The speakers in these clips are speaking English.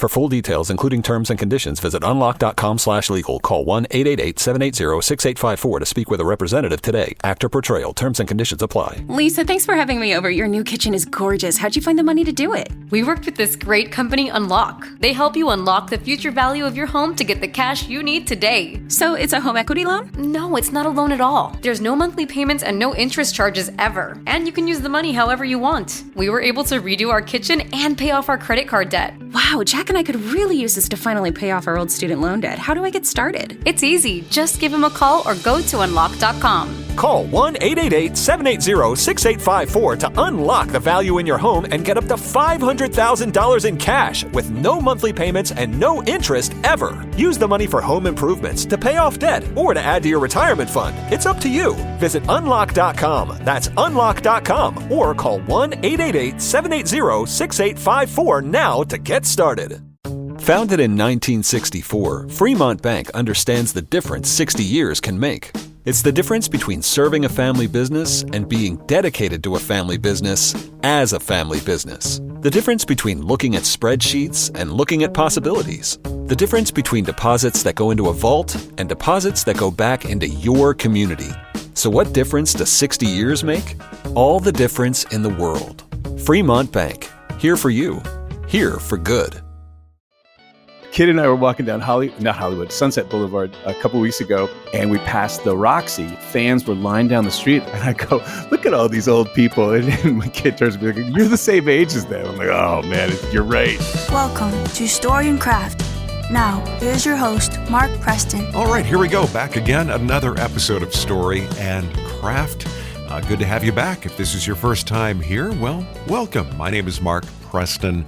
For full details, including terms and conditions, visit unlock.com/legal. Call 1-888-780-6854 to speak with a representative today. Actor Portrayal. Terms and conditions apply. Lisa, thanks for having me over. Your new kitchen is gorgeous. How'd you find the money to do it? We worked with this great company, Unlock. They help you unlock the future value of your home to get the cash you need today. So it's a home equity loan? No, it's not a loan at all. There's no monthly payments and no interest charges ever. And you can use the money however you want. We were able to redo our kitchen and pay off our credit card debt. Wow, Jack and I could really use this to finally pay off our old student loan debt. How do I get started? It's easy. Just give him a call or go to unlock.com. Call 1-888-780-6854 to unlock the value in your home and get up to $500,000 in cash with no monthly payments and no interest ever. Use the money for home improvements, to pay off debt, or to add to your retirement fund. It's up to you. Visit unlock.com. That's unlock.com. Or call 1-888-780-6854 now to get started. Founded in 1964, Fremont Bank understands the difference 60 years can make. It's the difference between serving a family business and being dedicated to a family business as a family business. The difference between looking at spreadsheets and looking at possibilities. The difference between deposits that go into a vault and deposits that go back into your community. So what difference does 60 years make? All the difference in the world. Fremont Bank. Here for you. Here for good. Kid and I were walking down Sunset Boulevard a couple weeks ago, and we passed the Roxy. Fans were lined down the street, and I go, look at all these old people. And my kid turns to me like, you're the same age as them. I'm like, oh, man, you're right. Welcome to Story and Craft. Now, here's your host, Mark Preston. All right, here we go. Back again, another episode of Story and Craft. Good to have you back. If this is your first time here, well, welcome. My name is Mark Preston.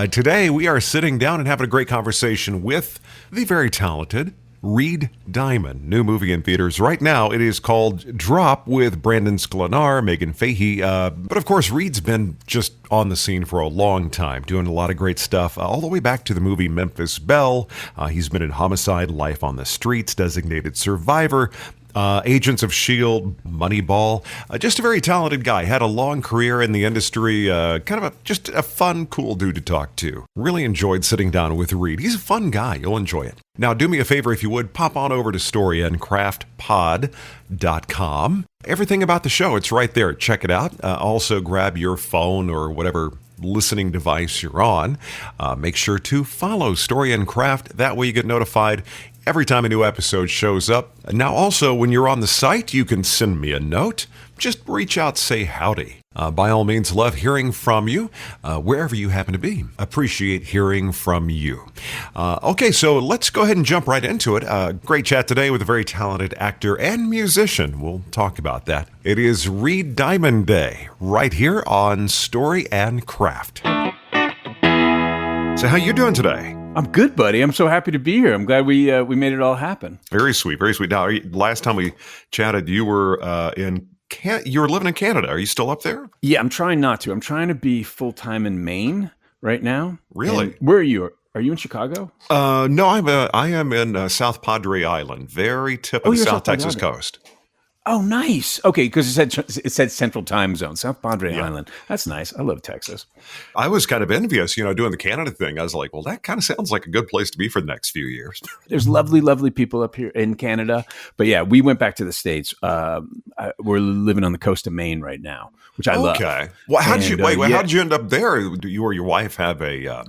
Today, we are sitting down and having a great conversation with the very talented Reed Diamond. New movie in theaters right now. It is called Drop with Brandon Sklenar, Megan Fahey. But of course, Reed's been just on the scene for a long time, doing a lot of great stuff, all the way back to the movie Memphis Belle. He's been in Homicide, Life on the Streets, Designated Survivor, Agents of S.H.I.E.L.D, Moneyball. Just a very talented guy. Had a long career in the industry. Just a fun, cool dude to talk to. Really enjoyed sitting down with Reed. He's a fun guy. You'll enjoy it. Now, do me a favor, if you would, pop on over to storyandcraftpod.com. Everything about the show, it's right there. Check it out. Also, grab your phone or whatever listening device you're on. Make sure to follow Story and Craft. That way you get notified every time a new episode shows up. Now, also, when you're on the site, you can send me a note. Just reach out, say howdy. By all means, love hearing from you, wherever you happen to be. Appreciate hearing from you. Okay, so let's go ahead and jump right into it. Great chat today with a very talented actor and musician. We'll talk about that. It is Reed Diamond Day, right here on Story and Craft. So how you doing today? I'm good, buddy. I'm so happy to be here. I'm glad we made it all happen. Very sweet, very sweet. Now, last time we chatted, you were you were living in Canada. Are you still up there? Yeah, I'm trying not to. I'm trying to be full-time in Maine right now. Really? And where are you? Are you in Chicago? No, I am in South Padre Island, very tip of the South Texas coast. Oh, nice. Okay, because it said Central Time Zone, South Padre Island. That's nice. I love Texas. I was kind of envious, doing the Canada thing. I was like, well, that kind of sounds like a good place to be for the next few years. There's lovely, lovely people up here in Canada. But yeah, we went back to the States. We're living on the coast of Maine right now, which I love. Okay. Well, how did you end up there? Do you or your wife have a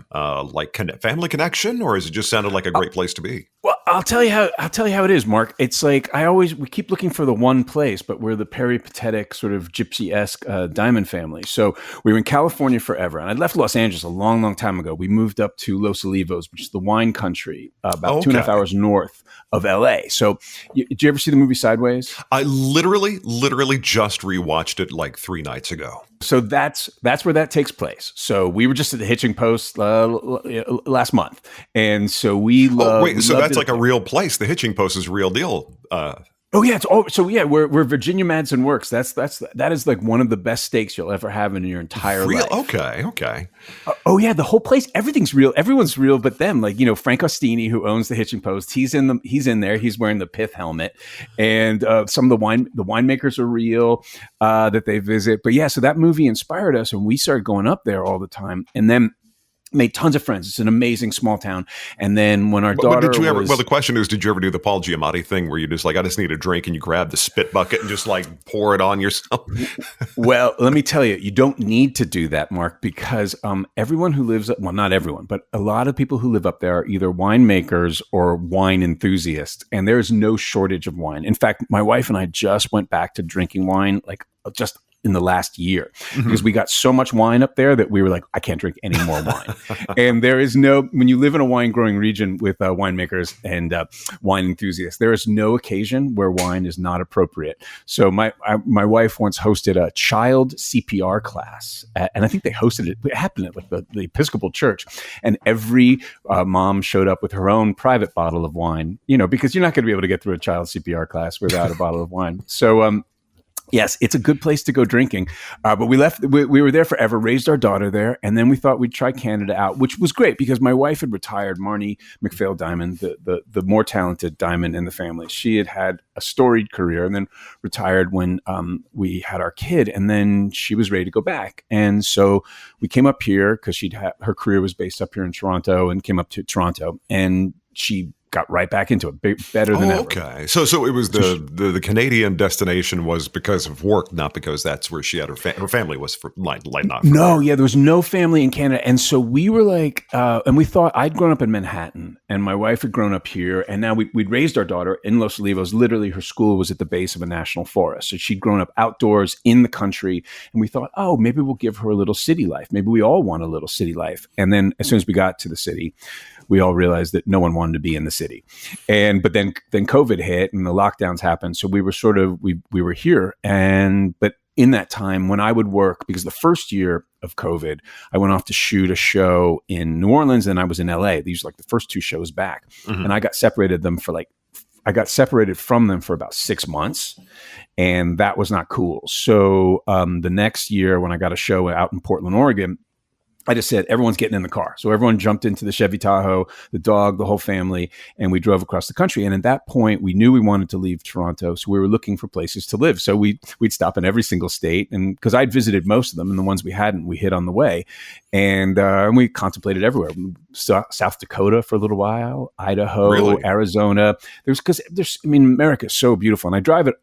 family connection, or is it just sounded like a great place to be? Well, I'll tell you how it is, Mark. It's like we keep looking for the one place, but we're the peripatetic sort of gypsy-esque Diamond family. So we were in California forever, and I left Los Angeles a long, long time ago. We moved up to Los Olivos, which is the wine country, about 2.5 hours north of LA. So did you ever see the movie Sideways? I literally just rewatched it like 3 nights ago. So that's where that takes place. So we were just at the Hitching Post last month, and so we love. So that's like a real place. The Hitching Post is a real deal. Where Virginia Madsen works. That is like one of the best steaks you'll ever have in your entire life. Okay. The whole place, everything's real. Everyone's real, but them. Like, Frank Ostini, who owns the Hitching Post, he's in there. He's wearing the pith helmet, and some of the winemakers are real that they visit. But yeah, so that movie inspired us, and we started going up there all the time, and then Made tons of friends. It's an amazing small town. And then when our daughter did you ever, well, the question is, did you ever do the Paul Giamatti thing where you just like, I just need a drink and you grab the spit bucket and just like pour it on yourself? Well, let me tell you, you don't need to do that, Mark, because everyone who lives, well, not everyone, but a lot of people who live up there are either winemakers or wine enthusiasts. And there's no shortage of wine. In fact, my wife and I just went back to drinking wine, like just in the last year, because we got so much wine up there that we were like, I can't drink any more wine. And there is no, when you live in a wine growing region with winemakers and wine enthusiasts, there is no occasion where wine is not appropriate. So my wife once hosted a child CPR class, and I think they hosted it happened at like the Episcopal Church, and every mom showed up with her own private bottle of wine, because you're not going to be able to get through a child CPR class without a bottle of wine. So, yes, it's a good place to go drinking. But we were there forever, raised our daughter there. And then we thought we'd try Canada out, which was great because my wife had retired, Marnie McPhail Diamond, the more talented diamond in the family. She had a storied career and then retired when we had our kid. And then she was ready to go back. And so we came up here because her career was based up here in Toronto, and came up to Toronto, and she got right back into it, better than ever. Okay. So it was the Canadian destination was because of work, not because that's where she had her family was for not. No, yeah, there was no family in Canada. And so we were like, and we thought, I'd grown up in Manhattan and my wife had grown up here. And now we'd raised our daughter in Los Olivos. Literally her school was at the base of a national forest. So she'd grown up outdoors in the country. And we thought, oh, maybe we'll give her a little city life. Maybe we all want a little city life. And then as soon as we got to the city, we all realized that no one wanted to be in the city. But then COVID hit and the lockdowns happened. So we were we were here. But in that time when I would work, because the first year of COVID, I went off to shoot a show in New Orleans and I was in LA. These were like the first two shows back. And I got separated from them for about 6 months, and that was not cool. So the next year when I got a show out in Portland, Oregon, I just said, everyone's getting in the car. So everyone jumped into the Chevy Tahoe, the dog, the whole family, and we drove across the country. And at that point, we knew we wanted to leave Toronto. So we were looking for places to live. So we'd stop in every single state. And because I'd visited most of them, and the ones we hadn't, we hit on the way. And we contemplated everywhere. South Dakota for a little while, Idaho, really? Arizona. America is so beautiful. And I drive it,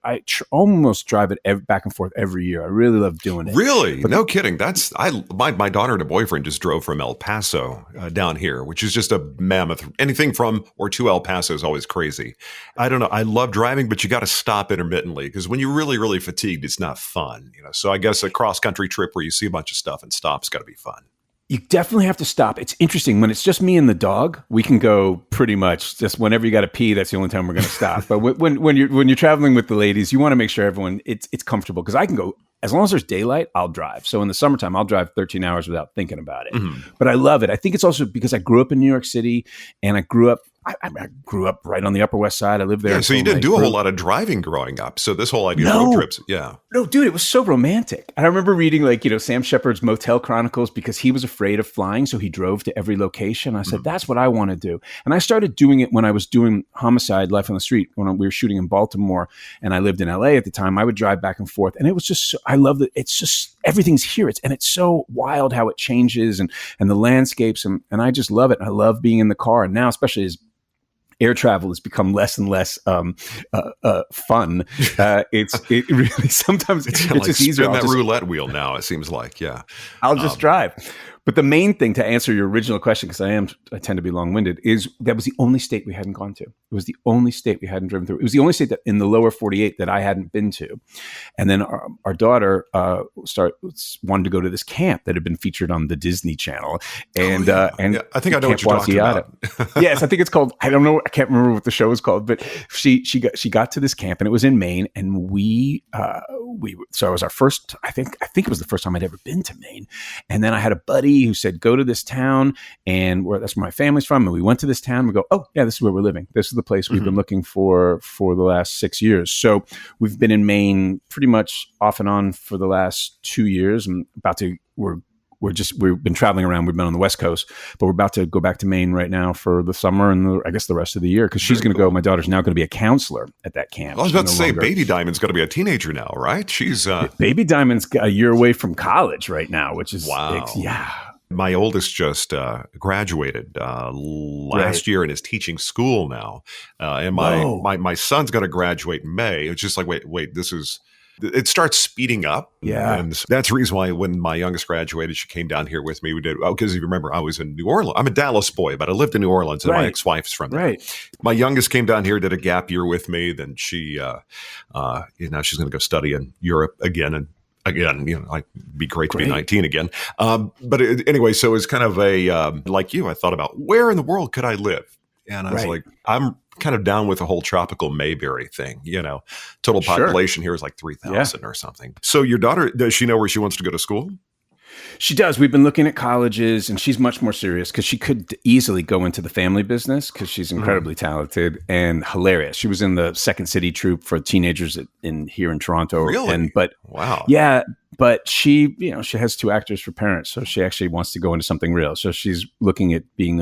almost drive it back and forth every year. I really love doing it. Really? But no kidding. My daughter and a boyfriend just drove from El Paso down here, which is just a mammoth. Anything from or to El Paso is always crazy. I don't know. I love driving, but you got to stop intermittently because when you're really, really fatigued, it's not fun. So I guess a cross-country trip where you see a bunch of stuff and stop's got to be fun. You definitely have to stop. It's interesting. When it's just me and the dog, we can go pretty much just whenever you got to pee, that's the only time we're going to stop. But when you're traveling with the ladies, you want to make sure everyone it's comfortable, because I can go, as long as there's daylight, I'll drive. So in the summertime, I'll drive 13 hours without thinking about it. But I love it. I think it's also because I grew up in New York City, and I grew up right on the Upper West Side. I lived there. Yeah, so you didn't do a whole lot of driving growing up. So this whole idea of road trips, yeah. No, dude, it was so romantic. I remember reading Sam Shepard's Motel Chronicles, because he was afraid of flying, so he drove to every location. I said, that's what I want to do. And I started doing it when I was doing Homicide, Life on the Street, when we were shooting in Baltimore, and I lived in LA at the time. I would drive back and forth, and it was just, I love that. It's just, everything's here. It's so wild how it changes and the landscapes, and I just love it. I love being in the car. And now, especially as air travel has become less and less fun. It really sometimes it's like just spin easier. That roulette wheel now. It seems like, yeah. I'll just drive. But the main thing, to answer your original question, because I tend to be long-winded, is that was the only state we hadn't gone to. It was the only state we hadn't driven through. It was the only state that in the lower 48 that I hadn't been to. And then our daughter wanted to go to this camp that had been featured on the Disney Channel. And I think I know what you're talking about. Yes, I think it's called, I don't know, I can't remember what the show was called, but she got to this camp, and it was in Maine, and so it was our first, I think it was the first time I'd ever been to Maine. And then I had a buddy who said, go to this town, and that's where my family's from. And we went to this town. We go, oh yeah, this is where we're living. This is the place we've been looking for the last 6 years. So we've been in Maine pretty much off and on for the last 2 years. And we've been traveling around. We've been on the West Coast, but we're about to go back to Maine right now for the summer and I guess the rest of the year, because she's going to go. My daughter's now going to be a counselor at that camp. I was about to say, Baby Diamond's got to be a teenager now, right? She's Baby Diamond's a year away from college right now, which is wow. Yeah. My oldest just graduated last year and is teaching school now. And my son's going to graduate in May. It's just like, wait, it starts speeding up. Yeah. And that's the reason why when my youngest graduated, she came down here with me. We did, because if you remember, I was in New Orleans. I'm a Dallas boy, but I lived in New Orleans and my ex-wife's from there. Right. My youngest came down here, did a gap year with me. Then she, now she's going to go study in Europe again. And again, it'd be great to be 19 again. Anyway, so it was kind of like you, I thought about where in the world could I live? And I was like, I'm kind of down with the whole tropical Mayberry thing, total population here is like 3,000 or something. So your daughter, does she know where she wants to go to school? She does. We've been looking at colleges, and she's much more serious because she could easily go into the family business because she's incredibly talented and hilarious. She was in the Second City troupe for teenagers here in Toronto. Really? Wow. Yeah. But she, she has 2 actors for parents, so she actually wants to go into something real. So she's looking at being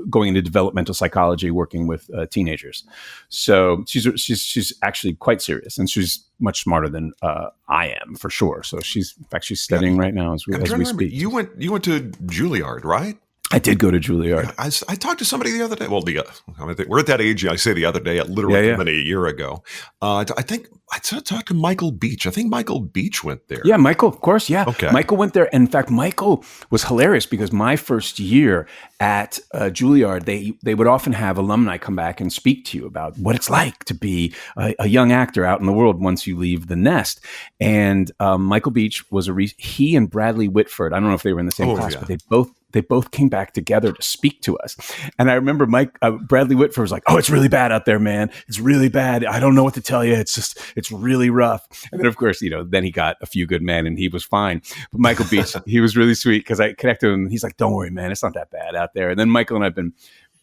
going into developmental psychology, working with teenagers. So she's actually quite serious, and she's much smarter than I am for sure. So she's studying right now as we speak. You went to Juilliard, right? I did go to Juilliard. I talked to somebody the other day. Well, we're at that age. I say the other day, literally a year ago. I think I talked to Michael Beach. I think Michael Beach went there. Yeah, Michael, of course. Yeah. Okay. Michael went there. In fact, Michael was hilarious because my first year at Juilliard, they would often have alumni come back and speak to you about what it's like to be a young actor out in the world once you leave the nest. And Michael Beach was he and Bradley Whitford. I don't know if they were in the same class, but they both came back together to speak to us. And I remember Bradley Whitford was like, "Oh, it's really bad out there, man. It's really bad. I don't know what to tell you. It's really rough." And then, of course, then he got A Few Good Men and he was fine. But Michael Beach, he was really sweet because I connected him. He's like, "Don't worry, man. It's not that bad out there." And then Michael and I have been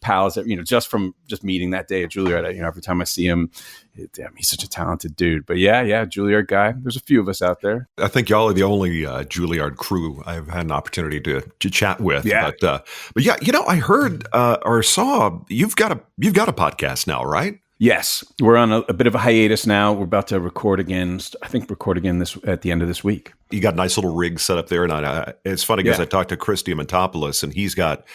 pals, just meeting that day at Juilliard. Every time I see him, he's such a talented dude. But yeah, Juilliard guy. There's a few of us out there. I think y'all are the only Juilliard crew I've had an opportunity to chat with. Yeah. But yeah, I heard or saw you've got a podcast now, right? Yes, we're on a bit of a hiatus now. We're about to record again. I think this at the end of this week. You got a nice little rig set up there, and it's funny because I talked to Chris Diamantopoulos, and he's got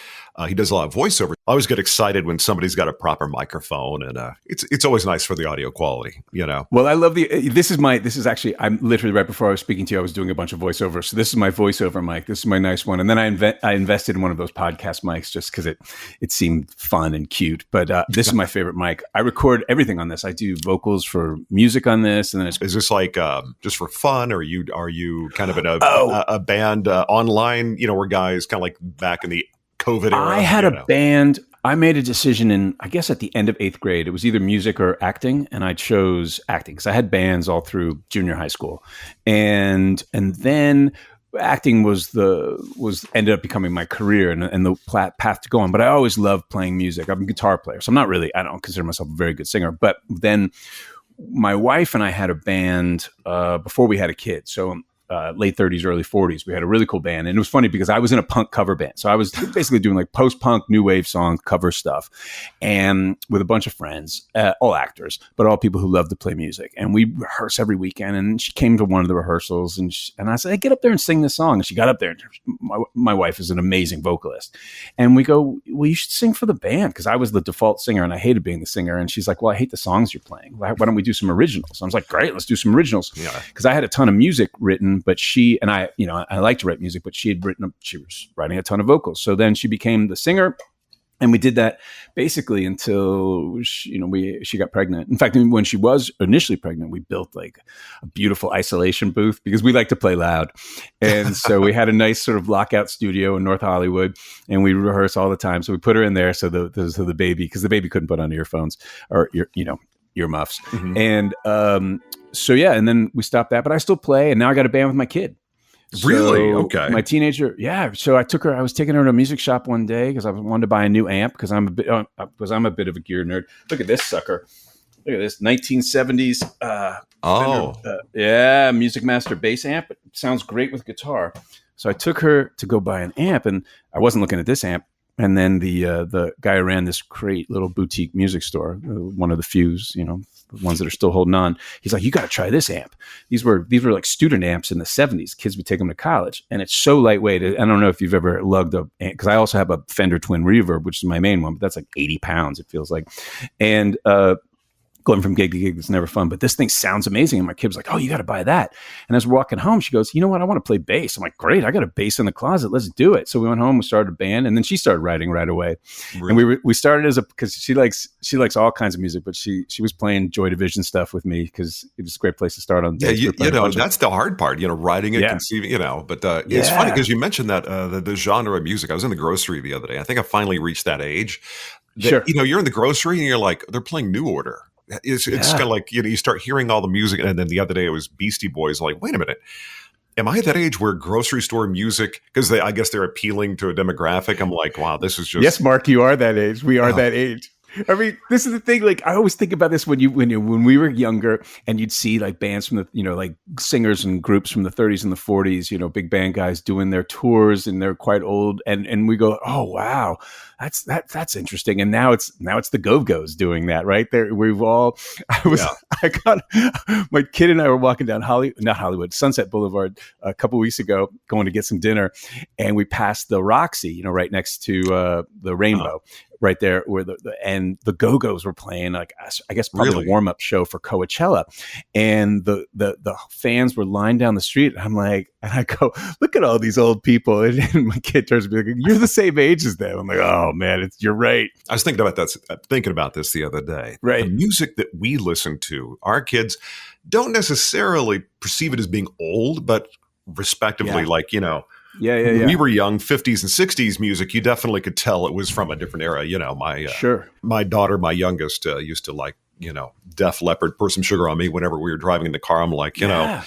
he does a lot of voiceover. I always get excited when somebody's got a proper microphone, and it's always nice for the audio quality, Well, I love this is actually, I'm literally right before I was speaking to you, I was doing a bunch of voiceover. So this is my voiceover mic. This is my nice one, and then I invested in one of those podcast mics just because it seemed fun and cute. But this is my favorite mic. I record everything on this. I do vocals for music on this, and then is this like just for fun, or are you kind of in a band online, where guys kind of like back in the COVID era? I had a band. I made a decision I guess at the end of 8th grade. It was either music or acting, and I chose acting because I had bands all through junior high school, and then acting ended up becoming my career and the path to go on. But I always loved playing music. I'm a guitar player, so I don't consider myself a very good singer. But then my wife and I had a band before we had a kid. So late 30s, early 40s, we had a really cool band. And it was funny because I was in a punk cover band. So I was basically doing like post-punk, new wave song cover stuff, and with a bunch of friends, all actors, but all people who love to play music. And we rehearse every weekend. And she came to one of the rehearsals, and I said, "Hey, get up there and sing this song." And she got up there. And my wife is an amazing vocalist. And we go, "Well, you should sing for the band," because I was the default singer and I hated being the singer. And she's like, "Well, I hate the songs you're playing. Why don't we do some originals?" I was like, "Great, let's do some originals." Because I had a ton of music written, but she and I like to write music, but she was writing a ton of vocals. So then she became the singer, and we did that basically until she got pregnant. In fact, when she was initially pregnant, we built like a beautiful isolation booth because we like to play loud, and so we had a nice sort of lockout studio in North Hollywood, and we rehearse all the time. So we put her in there so the baby, because the baby couldn't put on earphones or earmuffs, and so yeah, and then we stopped that, but I still play, and now I got a band with my kid. Really? Okay. My teenager, yeah. So I was taking her to a music shop one day because I wanted to buy a new amp because I'm a bit of a gear nerd. Look at this sucker. Look at this 1970s. Fender, Music Master bass amp. It sounds great with guitar. So I took her to go buy an amp, and I wasn't looking at this amp. And then the guy who ran this great little boutique music store, one of the few, the ones that are still holding on. He's like, you got to try this amp. These were like student amps in the 70s. Kids would take them to college, and it's so lightweight. I don't know if you've ever lugged a, because I also have a Fender Twin Reverb, which is my main one, but that's like 80 pounds, it feels like. And going from gig to gig is never fun, but this thing sounds amazing. And my kid was like, oh, you got to buy that. And as we're walking home, she goes, you know what? I want to play bass. I'm like, great. I got a bass in the closet. Let's do it. So we went home, we started a band, and then she started writing right away. Really? And we started because she likes all kinds of music, but she was playing Joy Division stuff with me because it was a great place to start on. Yeah, you know, that's the hard part, writing it, conceiving, but it's funny because you mentioned that the genre of music. I was in the grocery the other day. I think I finally reached that age. Sure. You're in the grocery and you're like, they're playing New Order. It's kind of like, you start hearing all the music. And then the other day it was Beastie Boys. Like, wait a minute. Am I at that age where grocery store music, because I guess they're appealing to a demographic? I'm like, wow, this is just. Yes, Mark, you are that age. We are that age. I mean, this is the thing. Like, I always think about this when we were younger, and you'd see like bands from the, like singers and groups from the 30s and the 40s, big band guys doing their tours, and they're quite old, and we go, oh wow, that's interesting. And now it's the Go-Go's doing that, right? There, I got my kid and I were walking down Sunset Boulevard a couple weeks ago, going to get some dinner, and we passed the Roxy, right next to the Rainbow. Right there, where the Go-Go's were playing, like I guess probably a warm-up show for Coachella, and the fans were lined down the street. And I'm like, and I go, look at all these old people, and my kid turns to me like, you're the same age as them. I'm like, oh man, you're right. I was thinking about this the other day. Right, the music that we listen to, our kids don't necessarily perceive it as being old, but respectively, like when we were young, 50s and 60s music, you definitely could tell it was from a different era. My daughter, my youngest, used to like, Def Leppard, Pour Some Sugar on Me whenever we were driving in the car. I'm like, I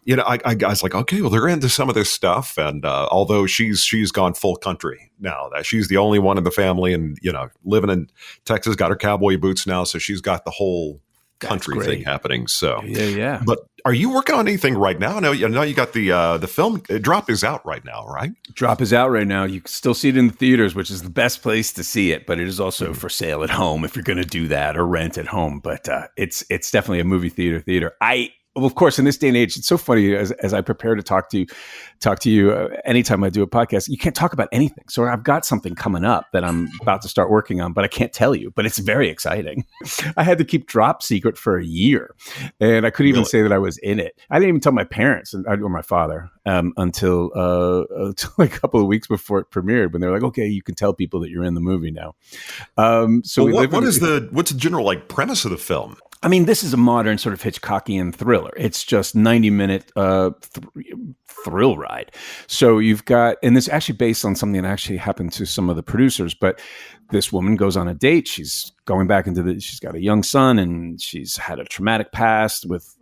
was like, okay, well, they're into some of this stuff. And although she's gone full country now, that she's the only one in the family, and, living in Texas, got her cowboy boots now. So she's got the whole country thing happening. So yeah. But are you working on anything right now? I know you got the film. Drop is out right now, right? Drop is out right now. You can still see it in the theaters, which is the best place to see it. But it is also for sale at home if you're going to do that, or rent at home. But it's definitely a movie theater. Well, of course, in this day and age, it's so funny as I prepare to talk to you anytime I do a podcast, you can't talk about anything. So I've got something coming up that I'm about to start working on, but I can't tell you, but it's very exciting. I had to keep Drop secret for a year, and I couldn't even say that I was in it. I didn't even tell my parents or my father until a couple of weeks before it premiered, when they were like, okay, you can tell people that you're in the movie now. What's the general like premise of the film? I mean, this is a modern sort of Hitchcockian thriller. It's just 90-minute thrill ride. So you've got, and this is actually based on something that actually happened to some of the producers, but this woman goes on a date. She's going back she's got a young son, and she's had a traumatic past with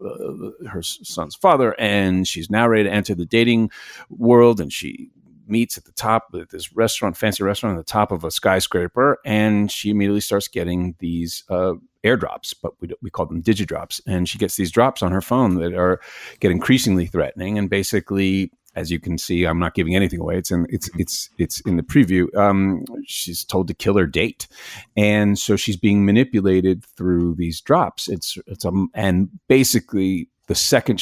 her son's father, and she's now ready to enter the dating world, and she meets at the top of this fancy restaurant at the top of a skyscraper, and she immediately starts getting these airdrops, but we call them digidrops, and she gets these drops on her phone that are getting increasingly threatening. And basically, as you can see, I'm not giving anything away. It's in the preview. She's told to kill her date, and so she's being manipulated through these drops. And basically, the second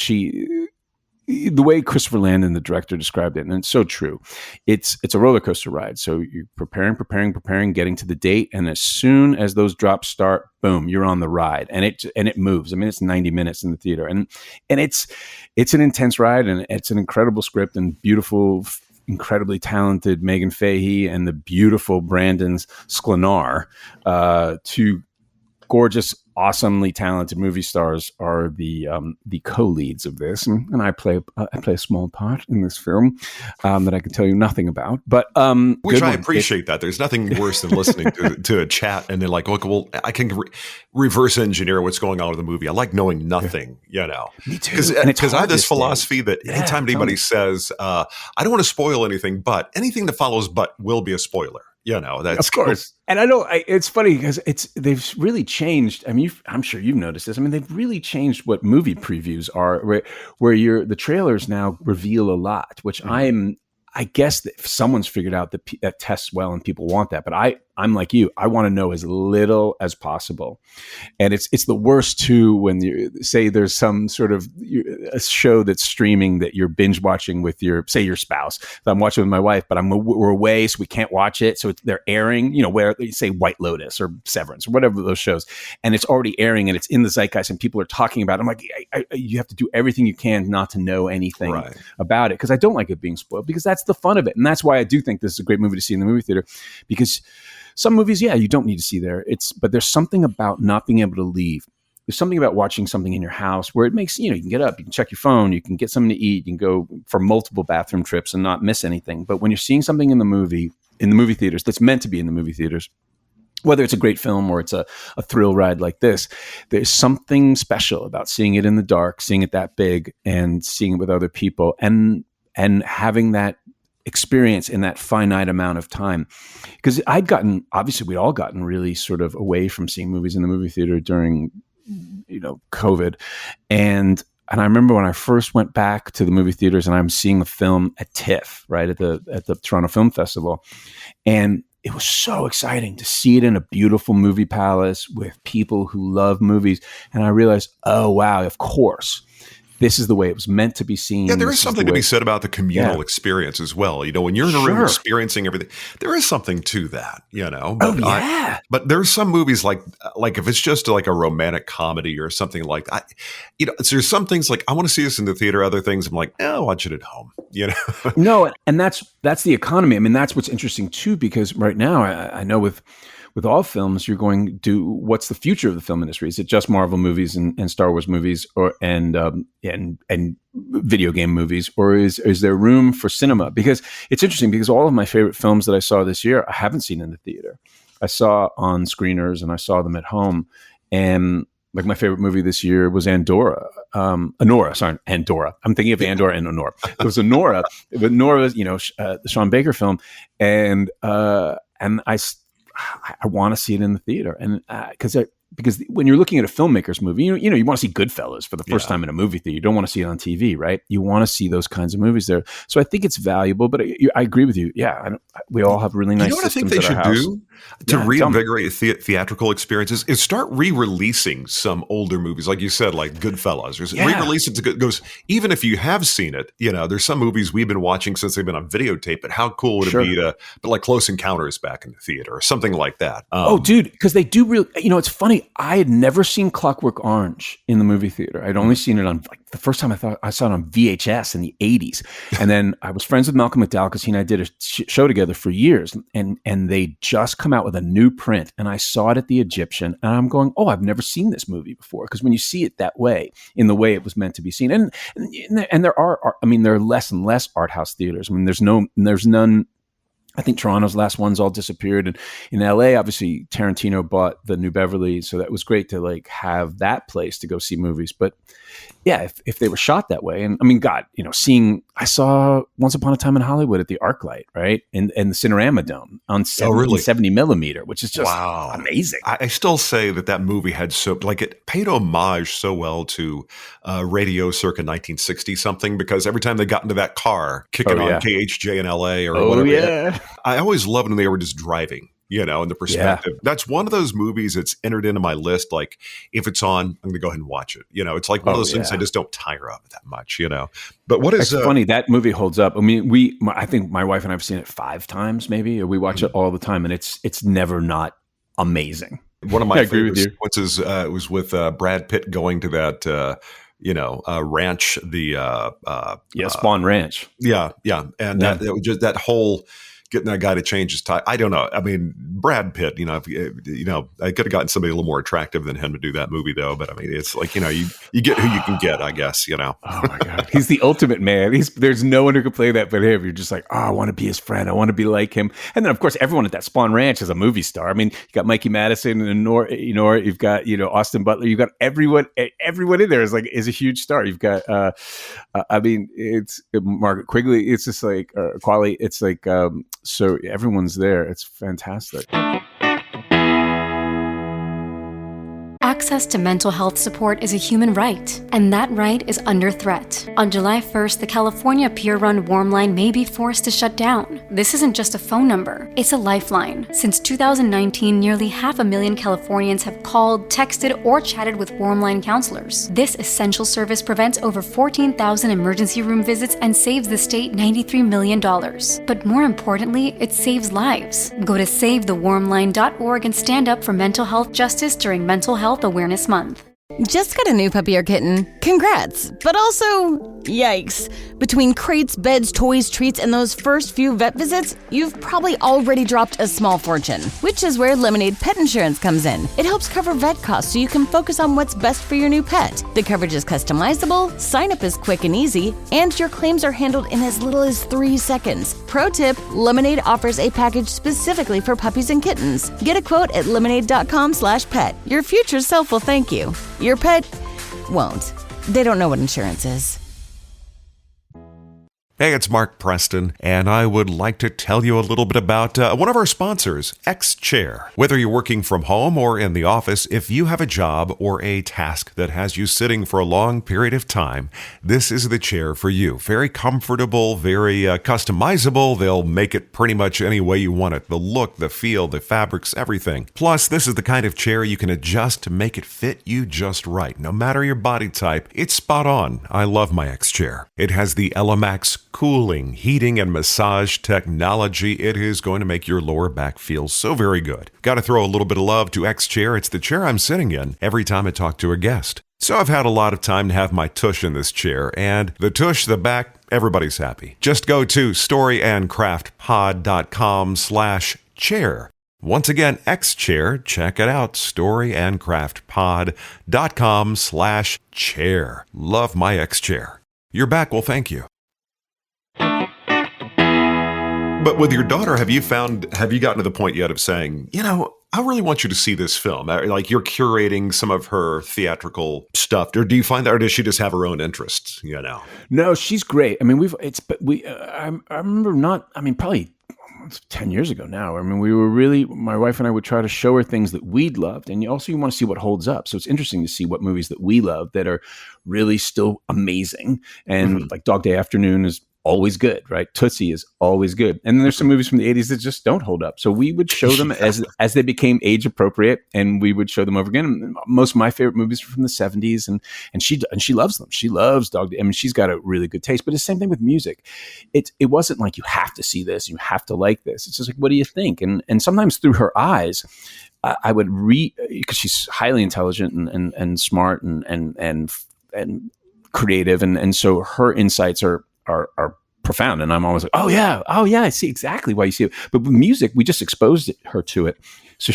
the way Christopher Landon, the director, described it, and it's so true. It's a roller coaster ride. So you're preparing, getting to the date, and as soon as those drops start, boom, you're on the ride, and it moves. I mean, it's 90 minutes in the theater, and it's an intense ride, and it's an incredible script and beautiful, incredibly talented Megan Fahey and the beautiful Brandon Sklenar, two gorgeous, awesomely talented movie stars, are the co-leads of this, and I play a small part in this film that I can tell you nothing about. But which I appreciate that. There's nothing worse than listening to a chat and they're like, "Look, well, I can reverse engineer what's going on with the movie. I like knowing nothing." Me too. Because I have this philosophy that anytime anybody says, "I don't want to spoil anything," but anything that follows "but" will be a spoiler. That's of course. And I know it's funny because they've really changed. I mean, I'm sure you've noticed this. I mean, they've really changed what movie previews are, where the trailers now reveal a lot, which I guess that if someone's figured out that tests well and people want that, but I'm like you. I want to know as little as possible. And it's the worst too when you say there's some sort of a show that's streaming that you're binge watching with your spouse. So I'm watching with my wife, but we're away, so we can't watch it. So they're airing, where they say White Lotus or Severance or whatever those shows, and it's already airing and it's in the zeitgeist and people are talking about it. I'm like, you have to do everything you can not to know anything about it, because I don't like it being spoiled, because that's the fun of it. And that's why I do think this is a great movie to see in the movie theater, because some movies, you don't need to see there. But there's something about not being able to leave. There's something about watching something in your house where it makes, you can get up, you can check your phone, you can get something to eat, you can go for multiple bathroom trips and not miss anything. But when you're seeing something in the movie theaters, that's meant to be in the movie theaters, whether it's a great film or it's a thrill ride like this, there's something special about seeing it in the dark, seeing it that big, and seeing it with other people, and having that experience in that finite amount of time. Because obviously we'd all gotten really sort of away from seeing movies in the movie theater during, COVID. And I remember when I first went back to the movie theaters and I'm seeing a film at TIFF, right, at the Toronto Film Festival. And it was so exciting to see it in a beautiful movie palace with people who love movies. And I realized, oh, wow, of course, this is the way it was meant to be seen. Yeah, there is something to be said about the communal experience as well. When you're in a room experiencing everything, there is something to that, But, but there's some movies like if it's just like a romantic comedy or something like that, there's some things like I want to see this in the theater. Other things I'm like, I'll watch it at home, No, and that's the economy. I mean, that's what's interesting too, because right now I know with all films, you're going to what's the future of the film industry? Is it just Marvel movies and Star Wars movies and video game movies, or is there room for cinema? Because it's interesting, because all of my favorite films that I saw this year, I haven't seen in the theater. I saw on screeners and I saw them at home. And like my favorite movie this year was Andorra. Andorra. I'm thinking of Andor and Honora. It was Honora, but Nora was, the Sean Baker film. And I want to see it in the theater, and because when you're looking at a filmmaker's movie, you want to see Goodfellas for the first time in a movie theater. You don't want to see it on TV, right? You want to see those kinds of movies there. So I think it's valuable, but I agree with you. Yeah, we all have really nice systems at our house. You know what I think they should do to reinvigorate theatrical experiences is start re-releasing some older movies, like you said, like Goodfellas. Re-release it goes, even if you have seen it. There's some movies we've been watching since they've been on videotape, but how cool would it be to put like Close Encounters back in the theater or something like that? Dude, because they do really. It's funny. I had never seen Clockwork Orange in the movie theater. I'd only seen it on the first time I saw it on VHS in the 80s. And then I was friends with Malcolm McDowell because he and I did a show together for years. And they just come out with a new print. And I saw it at the Egyptian. And I'm going, I've never seen this movie before. Because when you see it that way, in the way it was meant to be seen. And there are less and less art house theaters. I mean, there's none. I think Toronto's last ones all disappeared. And in LA, obviously, Tarantino bought the New Beverly. So that was great to have that place to go see movies. But yeah, if they were shot that way, and I mean, God, I saw Once Upon a Time in Hollywood at the ArcLight, right? And the Cinerama Dome on 70 millimeter, which is just amazing. I still say that movie had it paid homage so well to radio circa 1960 something, because every time they got into that car kicking on KHJ in LA or whatever. I always loved when they were just driving, and the perspective. That's one of those movies that's entered into my list. Like, if it's on, I'm going to go ahead and watch it. It's like one of those things I just don't tire of that much, But what is... It's funny, that movie holds up. I mean, I think my wife and I have seen it 5 times maybe. We watch it all the time, and it's never not amazing. One of my favorite sequences was with Brad Pitt going to that... ranch, Spawn Ranch. Yeah. And that was just that whole getting that guy to change his tie. I don't know. I mean, Brad Pitt, I could have gotten somebody a little more attractive than him to do that movie though. But I mean, it's like, you get who you can get, I guess, Oh my God. He's the ultimate man. There's no one who could play that but him. You're just like, I want to be his friend. I want to be like him. And then of course, everyone at that Spawn Ranch is a movie star. I mean, you got Mikey Madison and Nora, you've got, Austin Butler, you've got everyone in there is a huge star. You've got, it's Margaret Quigley. It's just like, Quali. It's like, so everyone's there. It's fantastic. access to mental health support is a human right, and that right is under threat. On July 1st, the California peer-run Warm Line may be forced to shut down. This isn't just a phone number, it's a lifeline. Since 2019, nearly 500,000 Californians have called, texted, or chatted with Warm Line counselors. This essential service prevents over 14,000 emergency room visits and saves the state $93 million. But more importantly, it saves lives. Go to SaveTheWarmLine.org and stand up for mental health justice during Mental Health Awareness Month. Just got a new puppy or kitten. Congrats. But also, yikes. Between crates, beds, toys, treats, and those first few vet visits, you've probably already dropped a small fortune, which is where Lemonade Pet Insurance comes in. It helps cover vet costs so you can focus on what's best for your new pet. The coverage is customizable, sign-up is quick and easy, and your claims are handled in as little as 3 seconds. Pro tip, Lemonade offers a package specifically for puppies and kittens. Get a quote at lemonade.com/pet. Your future self will thank you. Your pet won't. They don't know what insurance is. Hey, it's Mark Preston, and I would like to tell you a little bit about one of our sponsors, X-Chair. Whether you're working from home or in the office, if you have a job or a task that has you sitting for a long period of time, this is the chair for you. Very comfortable, very customizable. They'll make it pretty much any way you want it. The look, the feel, the fabrics, everything. Plus, this is the kind of chair you can adjust to make it fit you just right. No matter your body type, it's spot on. I love my X-Chair. It has the Elemax cooling, heating, and massage technology. It is going to make your lower back feel so very good. Got to throw a little bit of love to X-Chair. It's the chair I'm sitting in every time I talk to a guest. So I've had a lot of time to have my tush in this chair, and the tush, the back, everybody's happy. Just go to storyandcraftpod.com/chair. Once again, X-Chair, check it out, storyandcraftpod.com/chair. Love my X-Chair. Your back will thank you. But with your daughter, have you gotten to the point yet of saying, I really want you to see this film? Like you're curating some of her theatrical stuff, or do you find that, or does she just have her own interests? No, she's great. I mean, I remember probably 10 years ago now. I mean, my wife and I would try to show her things that we'd loved. And you want to see what holds up. So it's interesting to see what movies that we love that are really still amazing. And like Dog Day Afternoon is always good, right? Tootsie is always good. And then there's some movies from the 80s that just don't hold up. So we would show them as they became age appropriate, and we would show them over again. And most of my favorite movies are from the 70s, and she loves them. She loves Dog Day. I mean, she's got a really good taste. But it's the same thing with music. It wasn't like you have to see this, you have to like this. It's just like, what do you think? And sometimes through her eyes, I would read, because she's highly intelligent and smart and creative, and so her insights are profound, and I'm always like, oh yeah, I see exactly why you see it. But with music, we just exposed her to it, so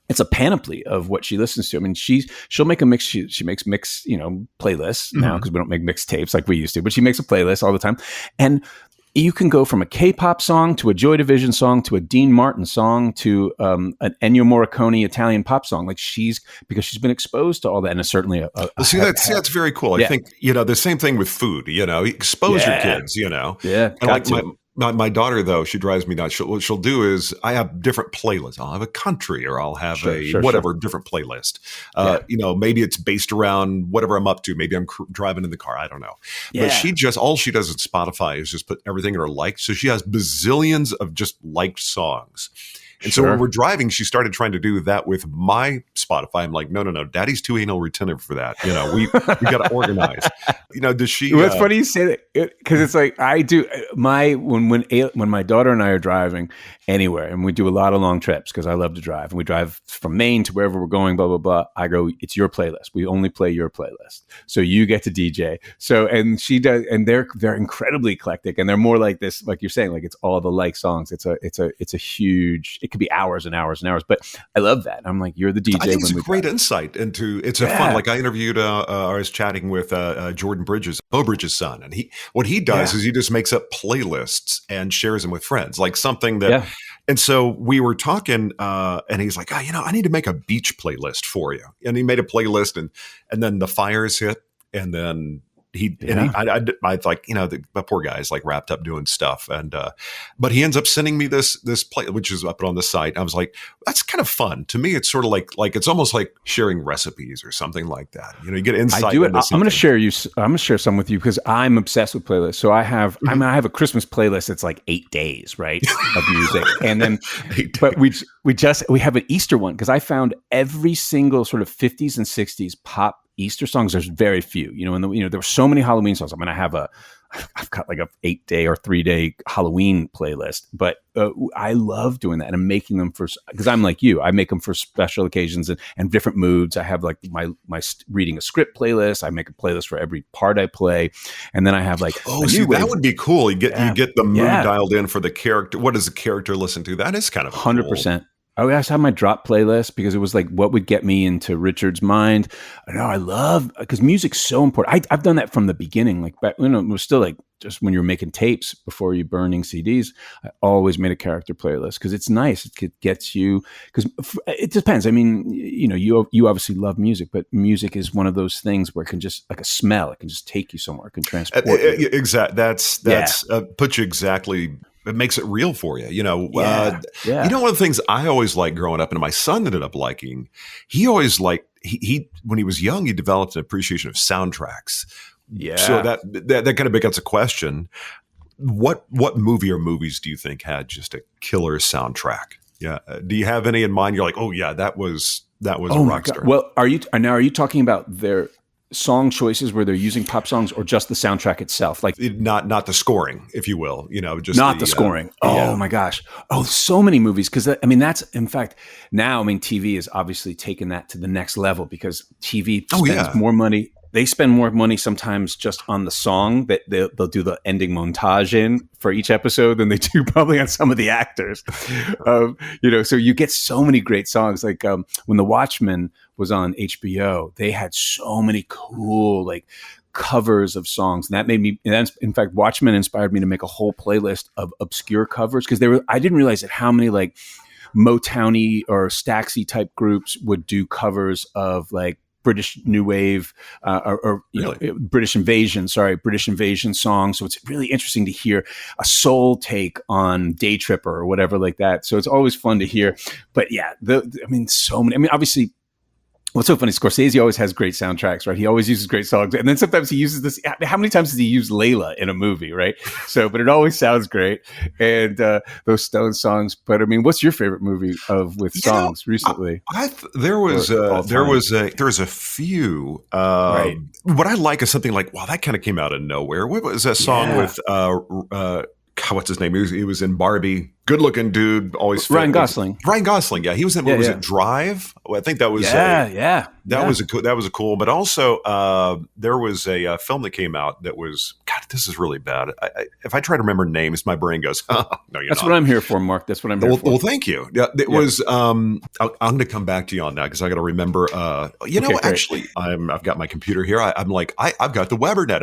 it's a panoply of what she listens to. I mean, she'll make a mix. She makes mix, playlists now, because we don't make mix tapes like we used to. But she makes a playlist all the time, and you can go from a K-pop song to a Joy Division song to a Dean Martin song to an Ennio Morricone Italian pop song. Like because she's been exposed to all that, and it's certainly that's very cool. I think the same thing with food. Expose your kids. Yeah, and like my daughter, though, she drives me nuts. What she'll do is I have different playlists. I'll have a country, or I'll have different playlist. Maybe it's based around whatever I'm up to. Maybe I'm driving in the car. I don't know. Yeah. But all she does at Spotify is just put everything in her likes. So she has bazillions of just liked songs. And so when we're driving, she started trying to do that with my Spotify. I'm like, no, Daddy's too anal retentive for that. We got to organize. Does she? Well, it's funny you say that, because it's like I do when my daughter and I are driving anywhere, and we do a lot of long trips because I love to drive, and we drive from Maine to wherever we're going, blah blah blah. I go, it's your playlist. We only play your playlist, so you get to DJ. So and she does, and they're incredibly eclectic, and they're more like this, like you're saying, like it's all the like songs. It's a huge. It could be hours and hours and hours, but I love that. I'm like, you're the DJ. I think it's a great insight into. It's a fun. Like I interviewed, I was chatting with Jordan Bridges' son, and what he does is he just makes up playlists and shares them with friends, like something that. Yeah. And so we were talking, and he's like, I need to make a beach playlist for you. And he made a playlist, and then the fires hit, and then I like, the poor guy's like wrapped up doing stuff. And, but he ends up sending me this play, which is up on the site. I was like, that's kind of fun. To me, it's sort of like it's almost like sharing recipes or something like that. You get insight. I do it. I'm going to share some with you because I'm obsessed with playlists. So I have a Christmas playlist that's like 8 days, right, of music. And then, but we have an Easter one because I found every single sort of 50s and 60s pop Easter songs. There's very few, there were so many Halloween songs. I've got like a 8-day or 3-day Halloween playlist, but I love doing that and making them because I'm like you, I make them for special occasions and different moods. I have like my reading a script playlist. I make a playlist for every part I play. And then I have like, that would be cool. You get the mood dialed in for the character. What does the character listen to? That is kind of 100%. Cool. I always have my drop playlist because it was like what would get me into Richard's mind. I love because music's so important. I've done that from the beginning. Like back, it was still like just when you're making tapes before you burning CDs. I always made a character playlist because it's nice. It gets you because it depends. I mean, you obviously love music, but music is one of those things where it can just like a smell. It can just take you somewhere. It can transport you. Exactly. That's puts you exactly. It makes it real for you, One of the things I always liked growing up, and my son ended up liking. He always liked he when he was young, he developed an appreciation of soundtracks. Yeah. So that kind of becomes a question: what movie or movies do you think had just a killer soundtrack? Yeah. Do you have any in mind? You're like, oh yeah, that was a rock star. Well, are you talking about their song choices where they're using pop songs or just the soundtrack itself? Like not the scoring, if you will, just not the scoring. Oh my gosh. Oh, so many movies. Cause that's in fact now, TV is obviously taken that to the next level because TV spends more money. They spend more money sometimes just on the song that they'll do the ending montage in for each episode than they do probably on some of the actors. So you get so many great songs. Like when The Watchmen was on HBO, they had so many cool like covers of songs. And that made me, in fact, Watchmen inspired me to make a whole playlist of obscure covers because I didn't realize that how many like Motowny or Staxy type groups would do covers of like British New Wave British Invasion songs. So it's really interesting to hear a soul take on Day Tripper or whatever like that. So it's always fun to hear. But yeah, so many. Obviously, what's so funny, Scorsese always has great soundtracks, right? He always uses great songs. And then sometimes he uses this. How many times does he use Layla in a movie, right? But it always sounds great. And those Stone songs. But what's your favorite movie with songs recently? There was a few. Right. What I like is something like, wow, that kind of came out of nowhere. What was that song with what's his name? He was in Barbie. Good looking dude, always fit. Ryan Gosling. Yeah, he was in. Was it Drive? Well, I think that was. That was a cool. But also, there was a film that came out that was. God, this is really bad. If I try to remember names, my brain goes. Oh, no, you're That's not. what I'm here for, Mark. That's what I'm here for. Well, thank you. Yeah, it was. I'm going to come back to you on that because I got to remember. Actually, I've got my computer here. I've got the WeberNet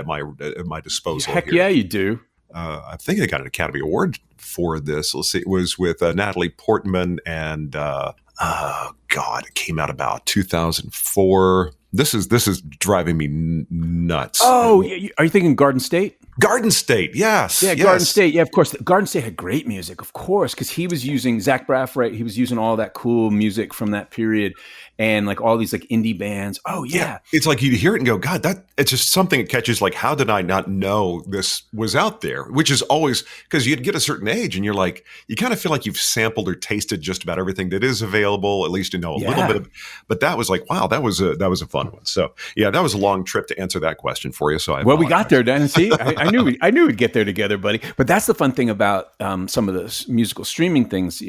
at my disposal. Heck here. Yeah, you do. I think they got an Academy Award for this. Let's see. It was with Natalie Portman and it came out about 2004. This is driving me nuts. Oh, are you thinking Garden State? Garden State, yes. Yeah, Garden State. Yeah, of course. Garden State had great music, of course, because he was using Zach Braff, right? He was using all that cool music from that period and like all these like indie bands. Oh, yeah. It's like you hear it and go, God, it's just something that catches like, how did I not know this was out there? Which is always, because you'd get a certain age and you're like, you kind of feel like you've sampled or tasted just about everything that is available, at least a little bit of, but that was like, wow, that was a fun one. So yeah, that was a long trip to answer that question for you. So we got there, Dan. See, I knew we'd get there together, buddy. But that's the fun thing about some of the musical streaming things,